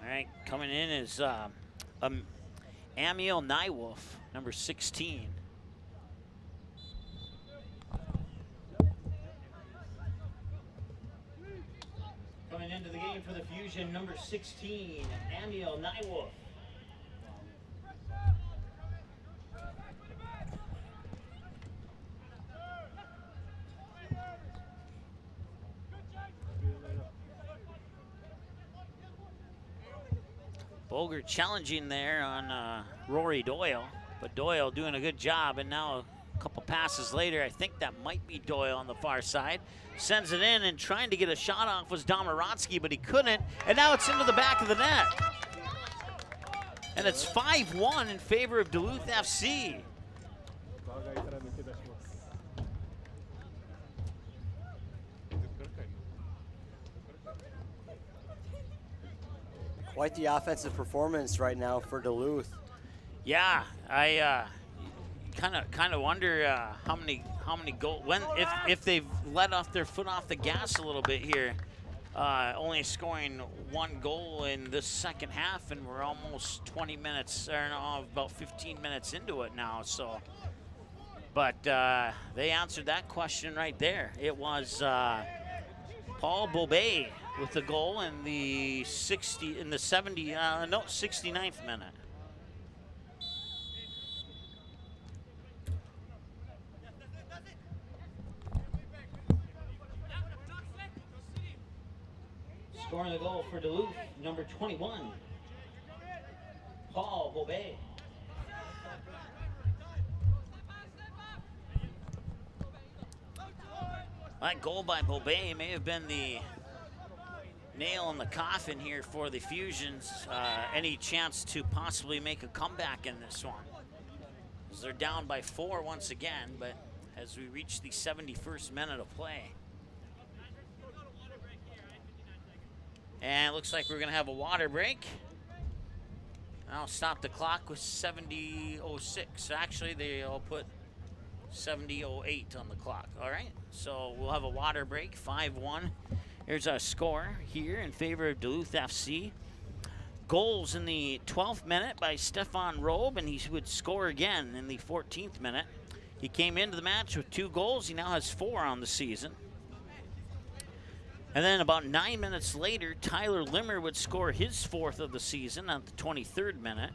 All right, coming in is Amiel Nywolf, number 16. Coming into the game for the Fusion, number 16, Amiel Nywolf. Boger challenging there on Rory Doyle, but Doyle doing a good job, and now a couple passes later, I think that might be Doyle on the far side. Sends it in, and trying to get a shot off was Domorotsky, but he couldn't, and now it's into the back of the net. And it's 5-1 in favor of Duluth FC. Quite the offensive performance right now for Duluth. Yeah, I kind of wonder how many goals, if they've let off their foot off the gas a little bit here. Only scoring 1 goal in this second half, and we're almost 20 minutes, or no, about 15 minutes into it now. So, but they answered that question right there. It was Paul Bobet with the goal in the 69th minute. Scoring the goal for Duluth, number 21, Paul Bobet. That goal by Bobet may have been the nail in the coffin here for the Fusions. Any chance to possibly make a comeback in this one, as they're down by 4 once again, but as we reach the 71st minute of play. And it looks like we're gonna have a water break. I'll stop the clock with 70:06. Actually, they'll put 70:08 on the clock. All right, so we'll have a water break, 5-1. Here's our score here in favor of Duluth FC. Goals in the 12th minute by Stefan Robe, and he would score again in the 14th minute. He came into the match with 2 goals. He now has 4 on the season. And then about 9 minutes later, Tyler Limmer would score his 4th of the season at the 23rd minute.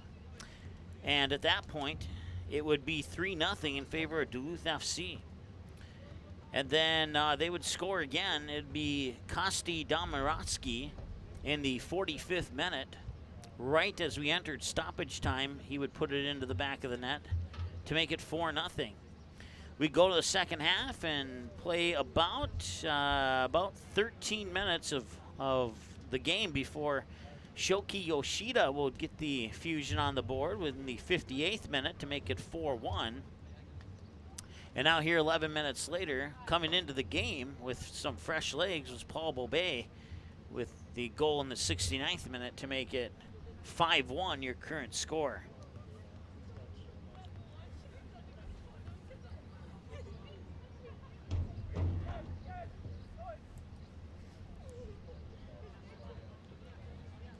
And at that point, it would be 3-0 in favor of Duluth FC. And then they would score again. It'd be Kosti Domorotsky in the 45th minute. Right as we entered stoppage time, he would put it into the back of the net to make it 4-0. We go to the second half and play about 13 minutes of the game before Shoki Yoshida will get the Fusion on the board within the 58th minute to make it 4-1. And now here 11 minutes later, coming into the game with some fresh legs, was Paul Bobet with the goal in the 69th minute to make it 5-1, your current score.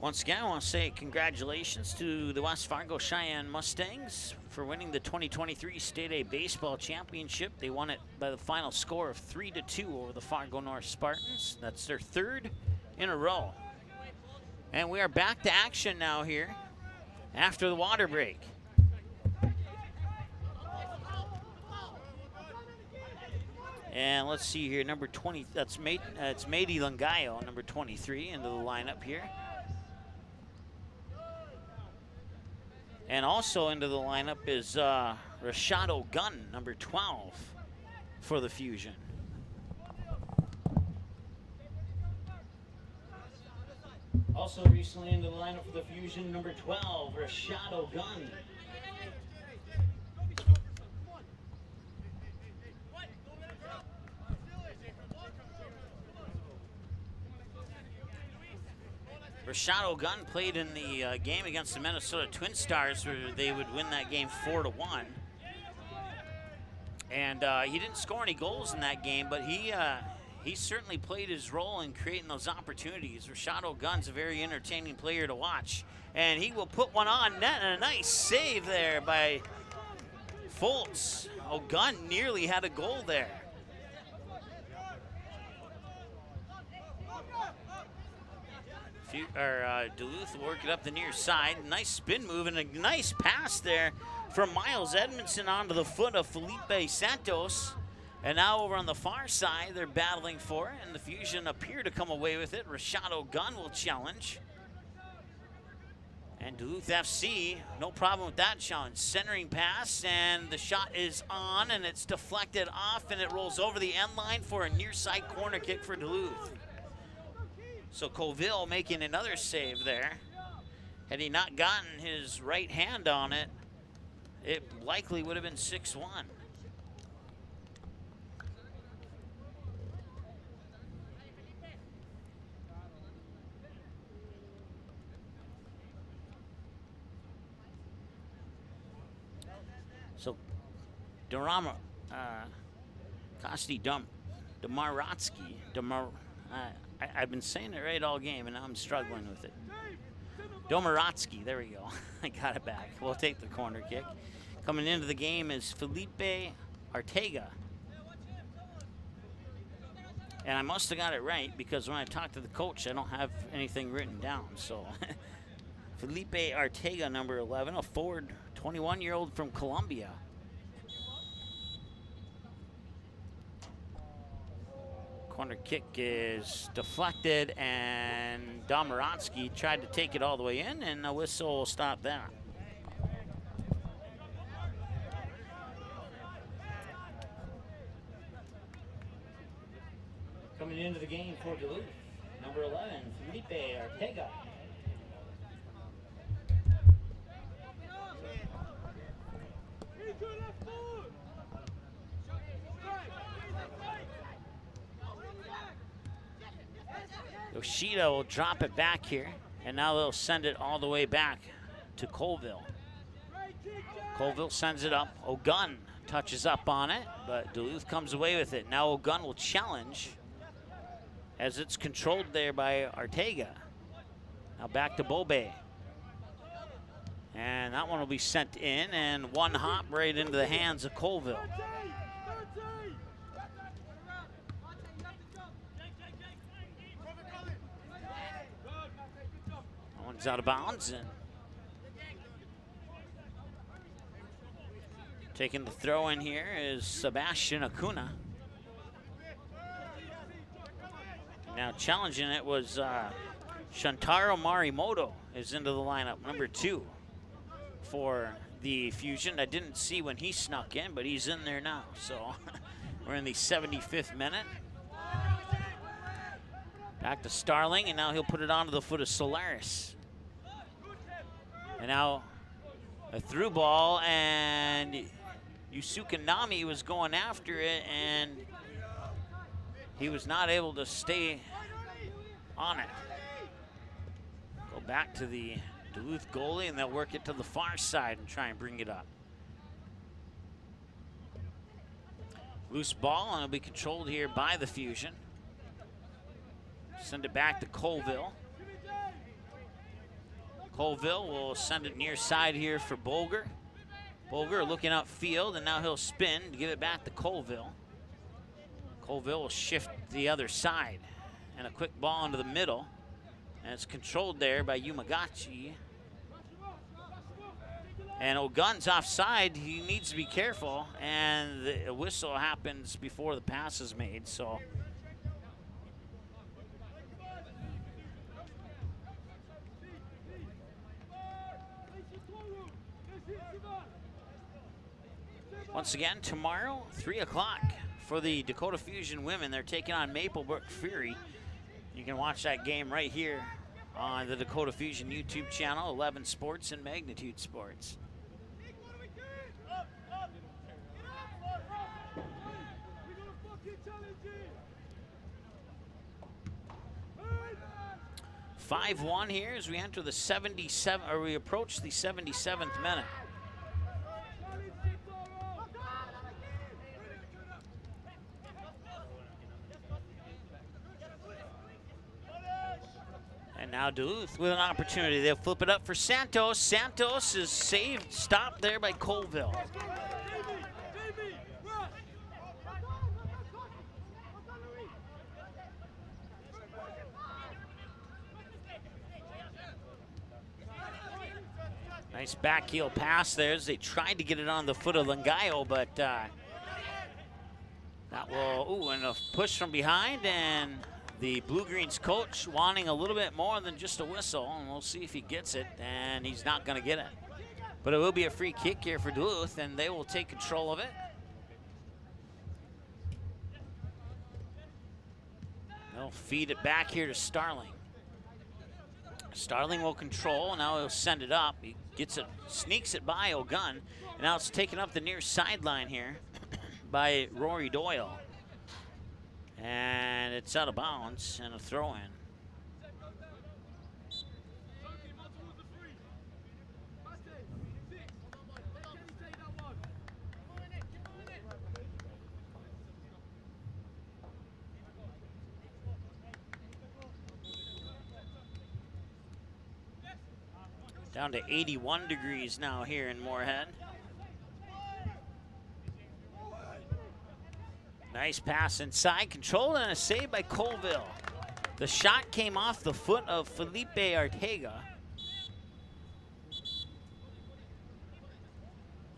Once again, I want to say congratulations to the West Fargo Cheyenne Mustangs for winning the 2023 State A Baseball Championship. They won it by the final score of 3-2 over the Fargo North Spartans. That's their 3rd in a row. And we are back to action now here after the water break. And let's see here, number 20, that's it's Mady Langayo, number 23, into the lineup here. And also into the lineup is Rashado Gunn, number 12, for the Fusion. Also recently into the lineup for the Fusion, number 12, Rashado Gunn. Rashado Gunn played in the game against the Minnesota Twin Stars, where they would win that game 4-1. And he didn't score any goals in that game, but he he's certainly played his role in creating those opportunities. Rashad O'Gunn's a very entertaining player to watch. And he will put one on net, and a nice save there by Fultz. O'Gunn nearly had a goal there. Duluth will work it up the near side. Nice spin move and a nice pass there from Miles Edmondson onto the foot of Felipe Santos. And now over on the far side, they're battling for it, and the Fusion appear to come away with it. Rashad O'Gunn will challenge. And Duluth FC, no problem with that challenge. Centering pass, and the shot is on, and it's deflected off, and it rolls over the end line for a near side corner kick for Duluth. So Colville making another save there. Had he not gotten his right hand on it, it likely would have been 6-1. So Durama, Kosti Domaratsky, I've been saying it right all game, and now I'm struggling with it. Domaratsky, there we go. I got it back. We'll take the corner kick. Coming into the game is Felipe Arteaga. And I must have got it right, because when I talked to the coach, I don't have anything written down. So Felipe Arteaga, number 11, a forward, 21-year-old from Colombia. Corner kick is deflected, and Domaratsky tried to take it all the way in, and a whistle will stop that. Coming into the game for Duluth, number 11, Felipe Arteaga. Yoshida will drop it back here, and now they'll send it all the way back to Colville. Colville sends it up. O'Gunn touches up on it, but Duluth comes away with it. Now O'Gunn will challenge as it's controlled there by Arteaga. Now back to Bobe. And that one will be sent in, and one hop right into the hands of Colville. One's out of bounds, and taking the throw in here is Sebastian Acuna. Now challenging it was Shantaro Marimoto is into the lineup, number 2 for the Fusion. I didn't see when he snuck in, but he's in there now. So we're in the 75th minute. Back to Starling, and now he'll put it onto the foot of Solaris. And now a through ball, and Yusuke Nami was going after it, and he was not able to stay on it. Go back to the Duluth goalie, and they'll work it to the far side and try and bring it up. Loose ball, and it'll be controlled here by the Fusion. Send it back to Colville. Colville will send it near side here for Bolger. Bolger looking upfield, and now he'll spin to give it back to Colville. Colville will shift the other side, and a quick ball into the middle, and it's controlled there by Yumagachi. And O'Gunn's offside. He needs to be careful, and the whistle happens before the pass is made. So 'Once again, tomorrow, 3 o'clock for the Dakota Fusion women. They're taking on Maplebrook Fury. You can watch that game right here on the Dakota Fusion YouTube channel, 11 Sports and Magnitude Sports. Up, 5-1 here as we enter the 77, or we approach the 77th minute. And now Duluth with an opportunity. They'll flip it up for Santos. Santos is saved, stopped there by Colville. Nice backheel pass there as they tried to get it on the foot of Langayo, but that will, and a push from behind, and the BlueGreens coach wanting a little bit more than just a whistle, and we'll see if he gets it, and he's not going to get it. But it will be a free kick here for Duluth, and they will take control of it. They'll feed it back here to Starling. Starling will control, now he'll send it up. He gets it, sneaks it by O'Gunn, and now it's taken up the near sideline here by Rory Doyle. And it's out of bounds and a throw in. Down to 81 degrees now here in Moorhead. Nice pass inside, controlled and a save by Colville. The shot came off the foot of Felipe Arteaga.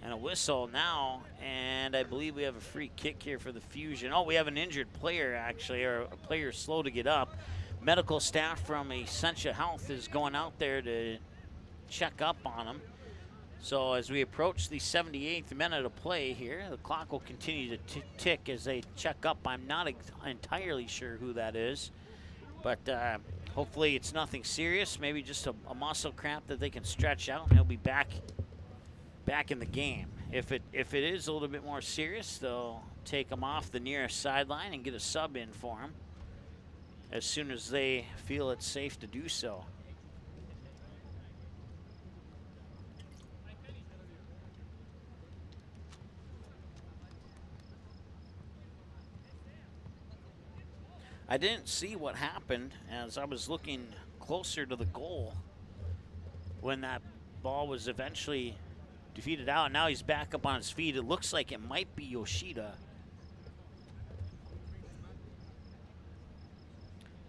And a whistle now, and I believe we have a free kick here for the Fusion. Oh, we have an injured player actually, or a player slow to get up. Medical staff from Essentia Health is going out there to check up on him. So as we approach the 78th minute of play here, the clock will continue to tick as they check up. I'm not entirely sure who that is, but hopefully it's nothing serious, maybe just a muscle cramp that they can stretch out, and he'll be back in the game. If it is a little bit more serious, they'll take him off the nearest sideline and get a sub in for him as soon as they feel it's safe to do so. I didn't see what happened as I was looking closer to the goal when that ball was eventually defeated out. Now he's back up on his feet. It looks like it might be Yoshida.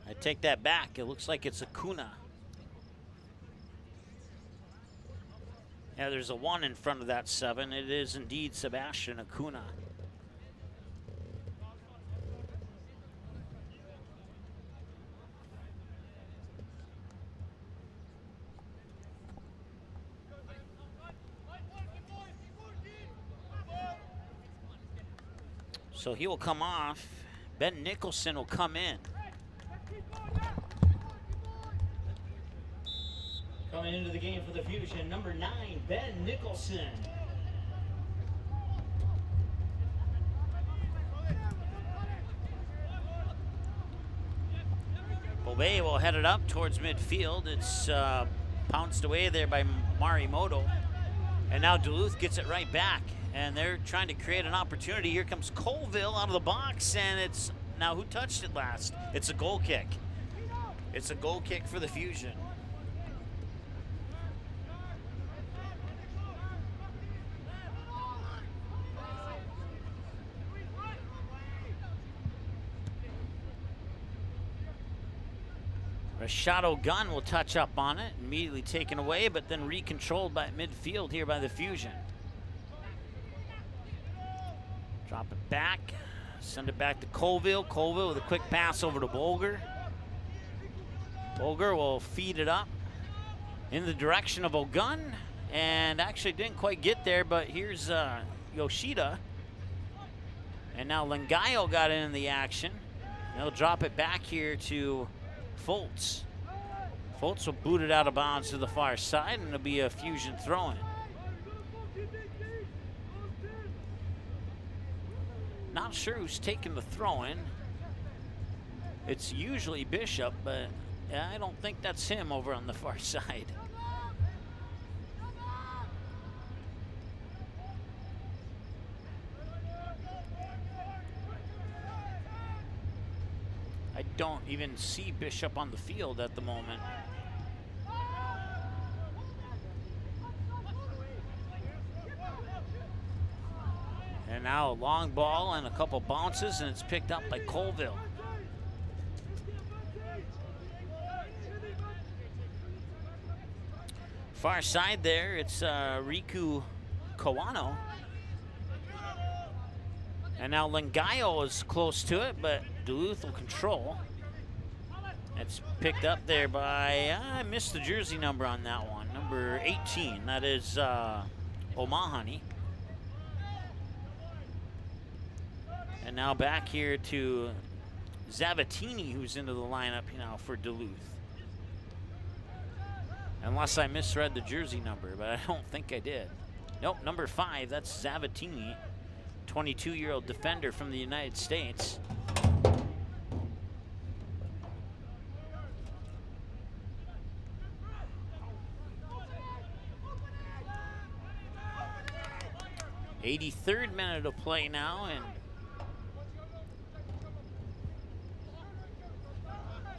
I take that back. It looks like it's Acuna. Yeah, there's a 1 in front of that 7. It is indeed Sebastian Acuna. So he will come off. Ben Nicholson will come in. Coming into the game for the Fusion, number 9, Ben Nicholson. Bobé will head it up towards midfield. It's pounced away there by Marimoto. And now Duluth gets it right back. And they're trying to create an opportunity. Here comes Colville out of the box, and it's now who touched it last? It's a goal kick. It's a goal kick for the Fusion. Rashad O'Gunn will touch up on it, immediately taken away, but then recontrolled by midfield here by the Fusion. Drop it back, send it back to Colville. Colville with a quick pass over to Bolger. Bolger will feed it up in the direction of O'Gunn, and actually didn't quite get there, but here's Yoshida. And now Langayo got in the action. They'll drop it back here to Foltz. Foltz will boot it out of bounds to the far side, and it'll be a Fusion throw-in. Not sure who's taking the throw-in. It's usually Bishop, but I don't think that's him over on the far side. I don't even see Bishop on the field at the moment. And now a long ball and a couple bounces, and it's picked up by Colville. Far side there, it's Riku Kawano. And now Lengayo is close to it, but Duluth will control. It's picked up there by, I missed the jersey number on that one, number 18. That is Omahani. And now back here to Zavatini, who's into the lineup now for Duluth. Unless I misread the jersey number, but I don't think I did. Nope, number 5, that's Zavatini, 22-year-old defender from the United States. '83rd minute of play now, and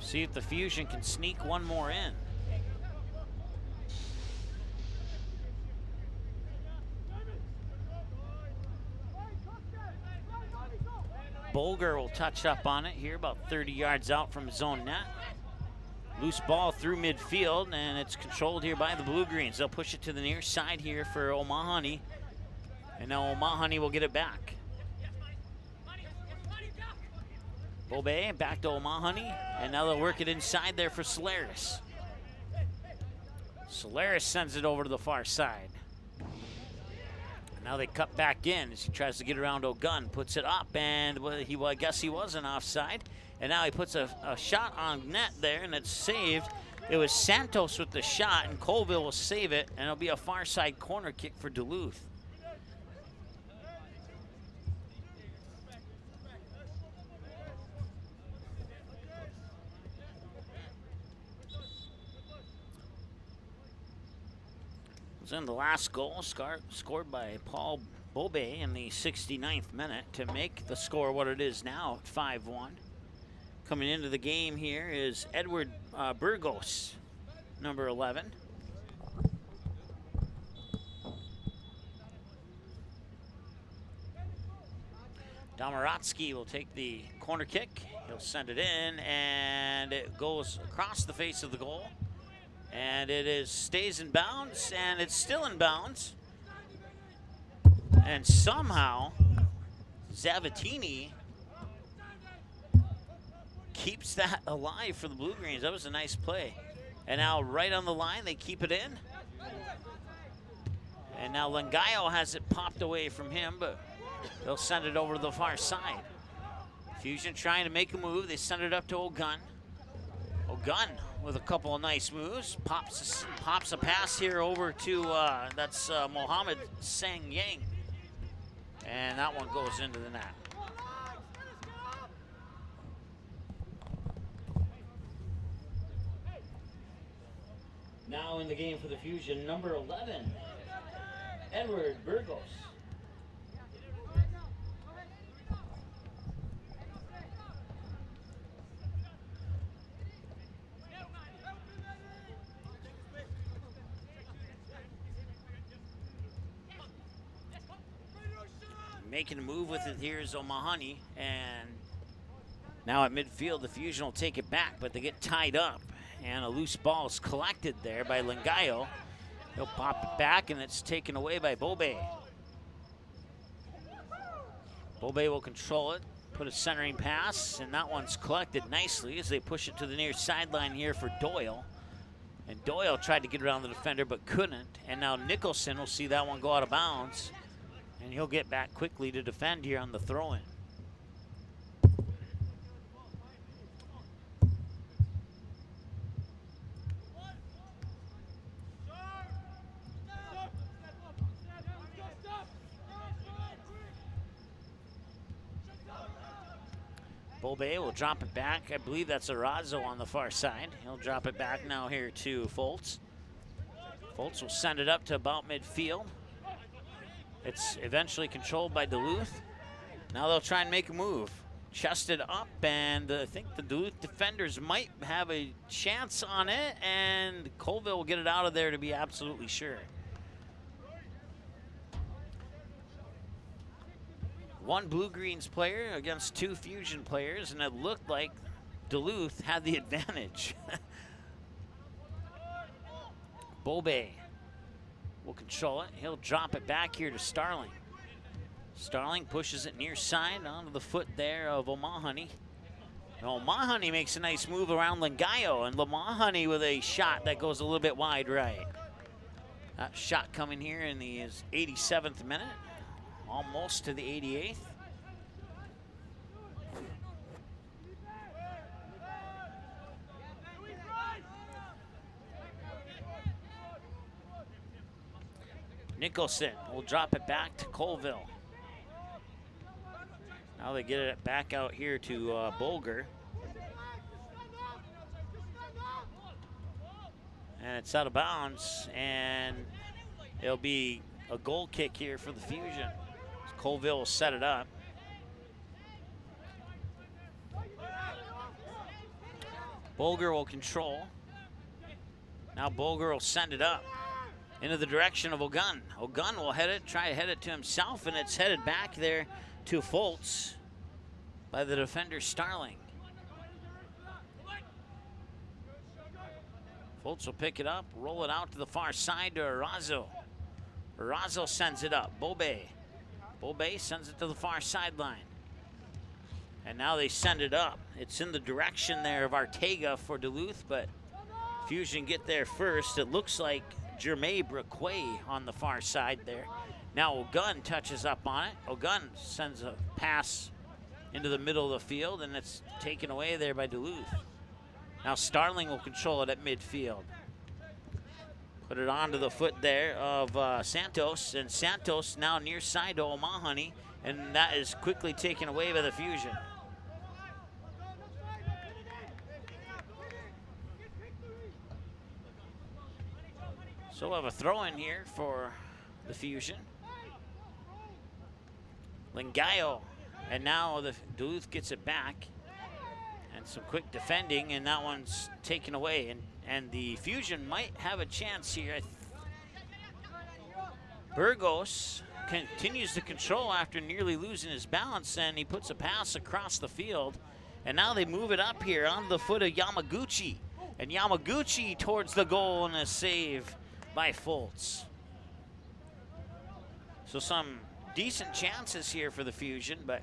see if the Fusion can sneak one more in. Bolger will touch up on it here, about 30 yards out from his own net. Loose ball through midfield, and it's controlled here by the BlueGreens. They'll push it to the near side here for Omahani. And now Omahani will get it back. Bobe back to Omahani, and now they'll work it inside there for Solaris. Solaris sends it over to the far side. Now they cut back in as he tries to get around O'Gunn, puts it up, and I guess he wasn't offside. And now he puts a shot on net there, and it's saved. It was Santos with the shot, and Colville will save it, and it'll be a far side corner kick for Duluth. In the last goal scored by Paul Bobe in the 69th minute to make the score what it is now at 5-1. Coming into the game here is Edward Burgos, number 11. Domaratsky will take the corner kick. He'll send it in, and it goes across the face of the goal. And it stays in bounds, and it's still in bounds. And somehow, Zavatini keeps that alive for the BlueGreens. That was a nice play. And now right on the line, they keep it in. And now Lengayo has it popped away from him, but they'll send it over to the far side. Fusion trying to make a move. They send it up to O'Gunn. O'Gunn with a couple of nice moves. Pops a pass here over to, that's Mohammed Sang Yang. And that one goes into the net. Now in the game for the Fusion, number 11, Edward Burgos. Making a move with it here is Omahani, and now at midfield the Fusion will take it back, but they get tied up, and a loose ball is collected there by Lengayo. He'll pop it back, and it's taken away by Bobe. Bobe will control it, put a centering pass, and that one's collected nicely as they push it to the near sideline here for Doyle. And Doyle tried to get around the defender but couldn't, and now Nicholson will see that one go out of bounds. And he'll get back quickly to defend here on the throw-in. Bobe will drop it back. I believe that's Arazo on the far side. He'll drop it back now here to Foltz. Foltz will send it up to about midfield. It's eventually controlled by Duluth. Now they'll try and make a move. Chested up, and I think the Duluth defenders might have a chance on it, and Colville will get it out of there to be absolutely sure. one BlueGreens player against 2 Fusion players, and it looked like Duluth had the advantage. Bobe will control it. He'll drop it back here to Starling. Starling pushes it near side onto the foot there of O'Mahony. O'Mahony makes a nice move around Lingayo, and O'Mahony with a shot that goes a little bit wide right. That shot coming here in the 87th minute, almost to the 88th. Nicholson will drop it back to Colville. Now they get it back out here to Bulger. And it's out of bounds, and it'll be a goal kick here for the Fusion. Colville will set it up. Bulger will control. Now Bulger will send it up into the direction of Ogun. Ogun will try to head it to himself, and it's headed back there to Foltz by the defender Starling. Foltz will pick it up, roll it out to the far side to Arazo. Arazo sends it up. Bobe sends it to the far sideline. And now they send it up. It's in the direction there of Arteaga for Duluth, but Fusion get there first. It looks like Jermaine Braquet on the far side there. Now Ogun touches up on it. Ogun sends a pass into the middle of the field, and it's taken away there by Duluth. Now Starling will control it at midfield. Put it onto the foot there of Santos, and Santos now near side to O'Mahony, and that is quickly taken away by the Fusion. So we'll have a throw in here for the Fusion. Lingayo, and now the Duluth gets it back. And some quick defending, and that one's taken away. And the Fusion might have a chance here. Burgos continues to control after nearly losing his balance, and he puts a pass across the field. And now they move it up here onto the foot of Yamaguchi. And Yamaguchi towards the goal, and a save by Foltz. So some decent chances here for the Fusion, but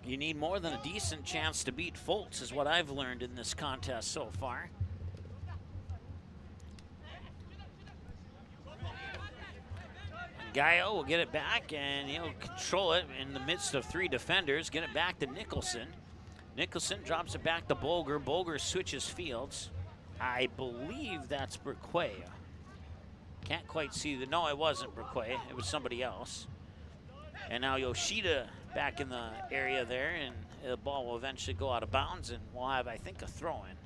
you need more than a decent chance to beat Foltz, is what I've learned in this contest so far. Gaio will get it back, and he'll control it in the midst of 3 defenders. Get it back to Nicholson. Nicholson drops it back to Bulger. Bulger switches fields. I believe that's Braquet. Can't quite see the, no, it wasn't Braquet. It was somebody else. And now Yoshida back in the area there, and the ball will eventually go out of bounds, and we'll have, I think, a throw-in.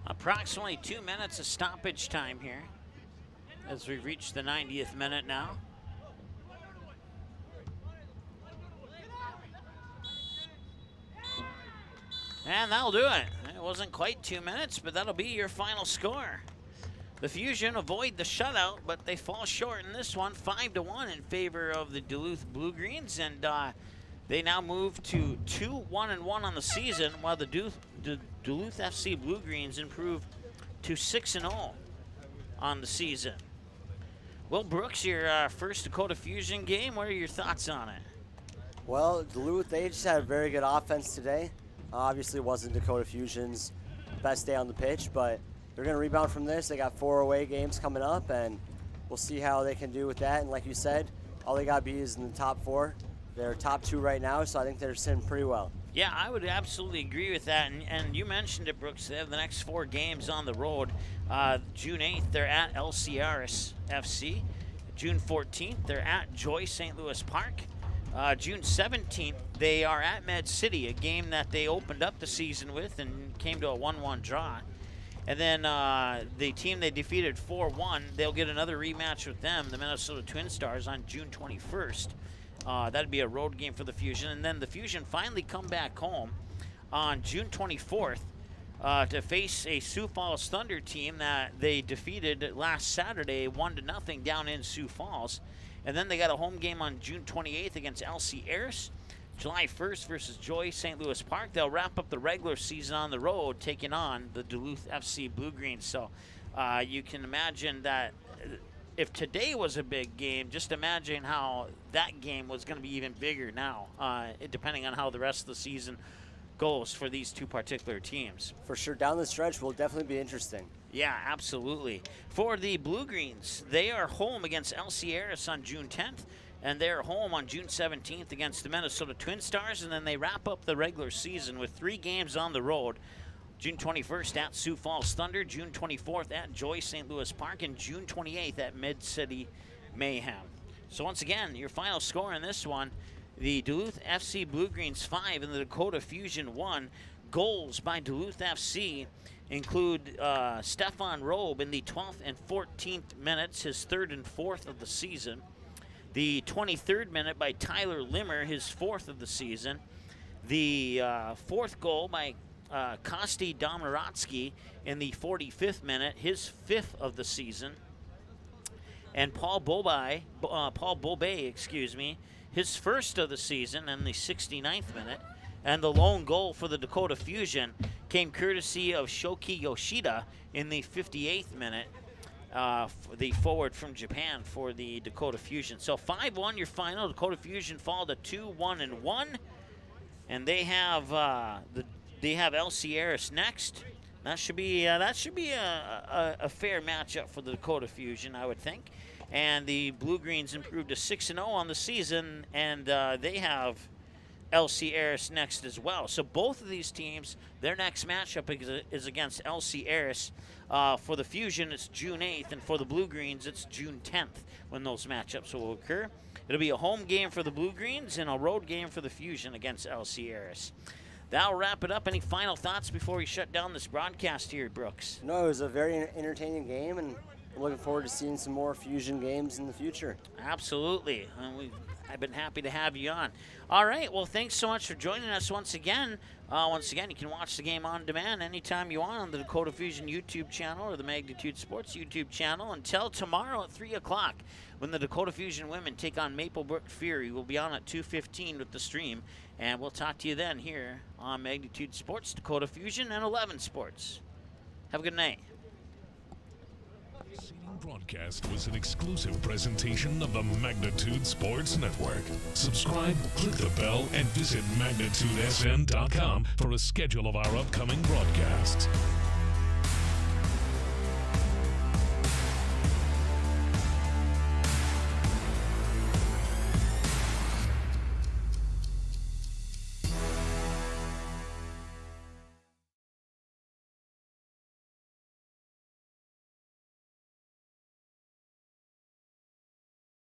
Approximately 2 minutes of stoppage time here as we reach the 90th minute now. And that'll do it. It wasn't quite 2 minutes, but that'll be your final score. The Fusion avoid the shutout, but they fall short in this one, 5-1 in favor of the Duluth BlueGreens, and they now move to 2-1-1 on the season, while the Duluth FC BlueGreens improve to 6-0 on the season. Will Brooks, your first Dakota Fusion game, what are your thoughts on it? Well, Duluth, they just had a very good offense today. Obviously, it wasn't Dakota Fusion's best day on the pitch, but they're going to rebound from this. They got 4 away games coming up, and we'll see how they can do with that. And like you said, all they got to be is in the top 4. They're top 2 right now, so I think they're sitting pretty well. Yeah, I would absolutely agree with that. And you mentioned it, Brooks. They have the next 4 games on the road. June 8th, they're at LCRS FC. June 14th, they're at Joy St. Louis Park. June 17th, they are at Med City, a game that they opened up the season with and came to a 1-1 draw. And then the team they defeated 4-1, they'll get another rematch with them, the Minnesota Twin Stars, on June 21st. That'd be a road game for the Fusion. And then the Fusion finally come back home on June 24th to face a Sioux Falls Thunder team that they defeated last Saturday 1-0 down in Sioux Falls. And then they got a home game on June 28th against LC Ayers. July 1st versus Joy St. Louis Park. They'll wrap up the regular season on the road, taking on the Duluth FC BlueGreens. So you can imagine that if today was a big game, just imagine how that game was going to be even bigger now, depending on how the rest of the season goes for these two particular teams. For sure, down the stretch will definitely be interesting. Yeah, absolutely. For the BlueGreens, they are home against LC Ayers on June 10th, and they're home on June 17th against the Minnesota Twin Stars, and then they wrap up the regular season with 3 games on the road. June 21st at Sioux Falls Thunder, June 24th at Joy St. Louis Park, and June 28th at Mid-City Mayhem. So once again, your final score in this one, the Duluth FC BlueGreens 5 and the Dakota Fusion 1. Goals by Duluth FC include Stefan Robe in the 12th and 14th minutes, his 3rd and 4th of the season. The 23rd minute by Tyler Limmer, his 4th of the season. The 4th goal by Kosti Domaratsky in the 45th minute, his 5th of the season. And Paul Bobay, his 1st of the season in the 69th minute. And the lone goal for the Dakota Fusion came courtesy of Shoki Yoshida in the 58th minute, the forward from Japan for the Dakota Fusion. So 5-1 your final. Dakota Fusion fall to 2-1-1, and they have LC Ayers next. That should be a fair matchup for the Dakota Fusion, I would think. And the BlueGreens improved to 6-0 on the season, and they have LC Ayers next as well. So both of these teams, their next matchup is against LC Ayers. For the Fusion, it's June 8th, and for the BlueGreens, it's June 10th when those matchups will occur. It'll be a home game for the BlueGreens and a road game for the Fusion against LC Ayers. That'll wrap it up. Any final thoughts before we shut down this broadcast here, Brooks? No, it was a very entertaining game, and I'm looking forward to seeing some more Fusion games in the future. Absolutely. I've been happy to have you on. All right. Well, thanks so much for joining us once again. You can watch the game on demand anytime you want on the Dakota Fusion YouTube channel or the Magnitude Sports YouTube channel until tomorrow at 3 o'clock when the Dakota Fusion women take on Maplebrook Fury. We'll be on at 2:15 with the stream, and we'll talk to you then here on Magnitude Sports, Dakota Fusion, and 11 Sports. Have a good night. Broadcast was an exclusive presentation of the Magnitude Sports Network. Subscribe, click the bell, and visit magnitudesn.com for a schedule of our upcoming broadcasts.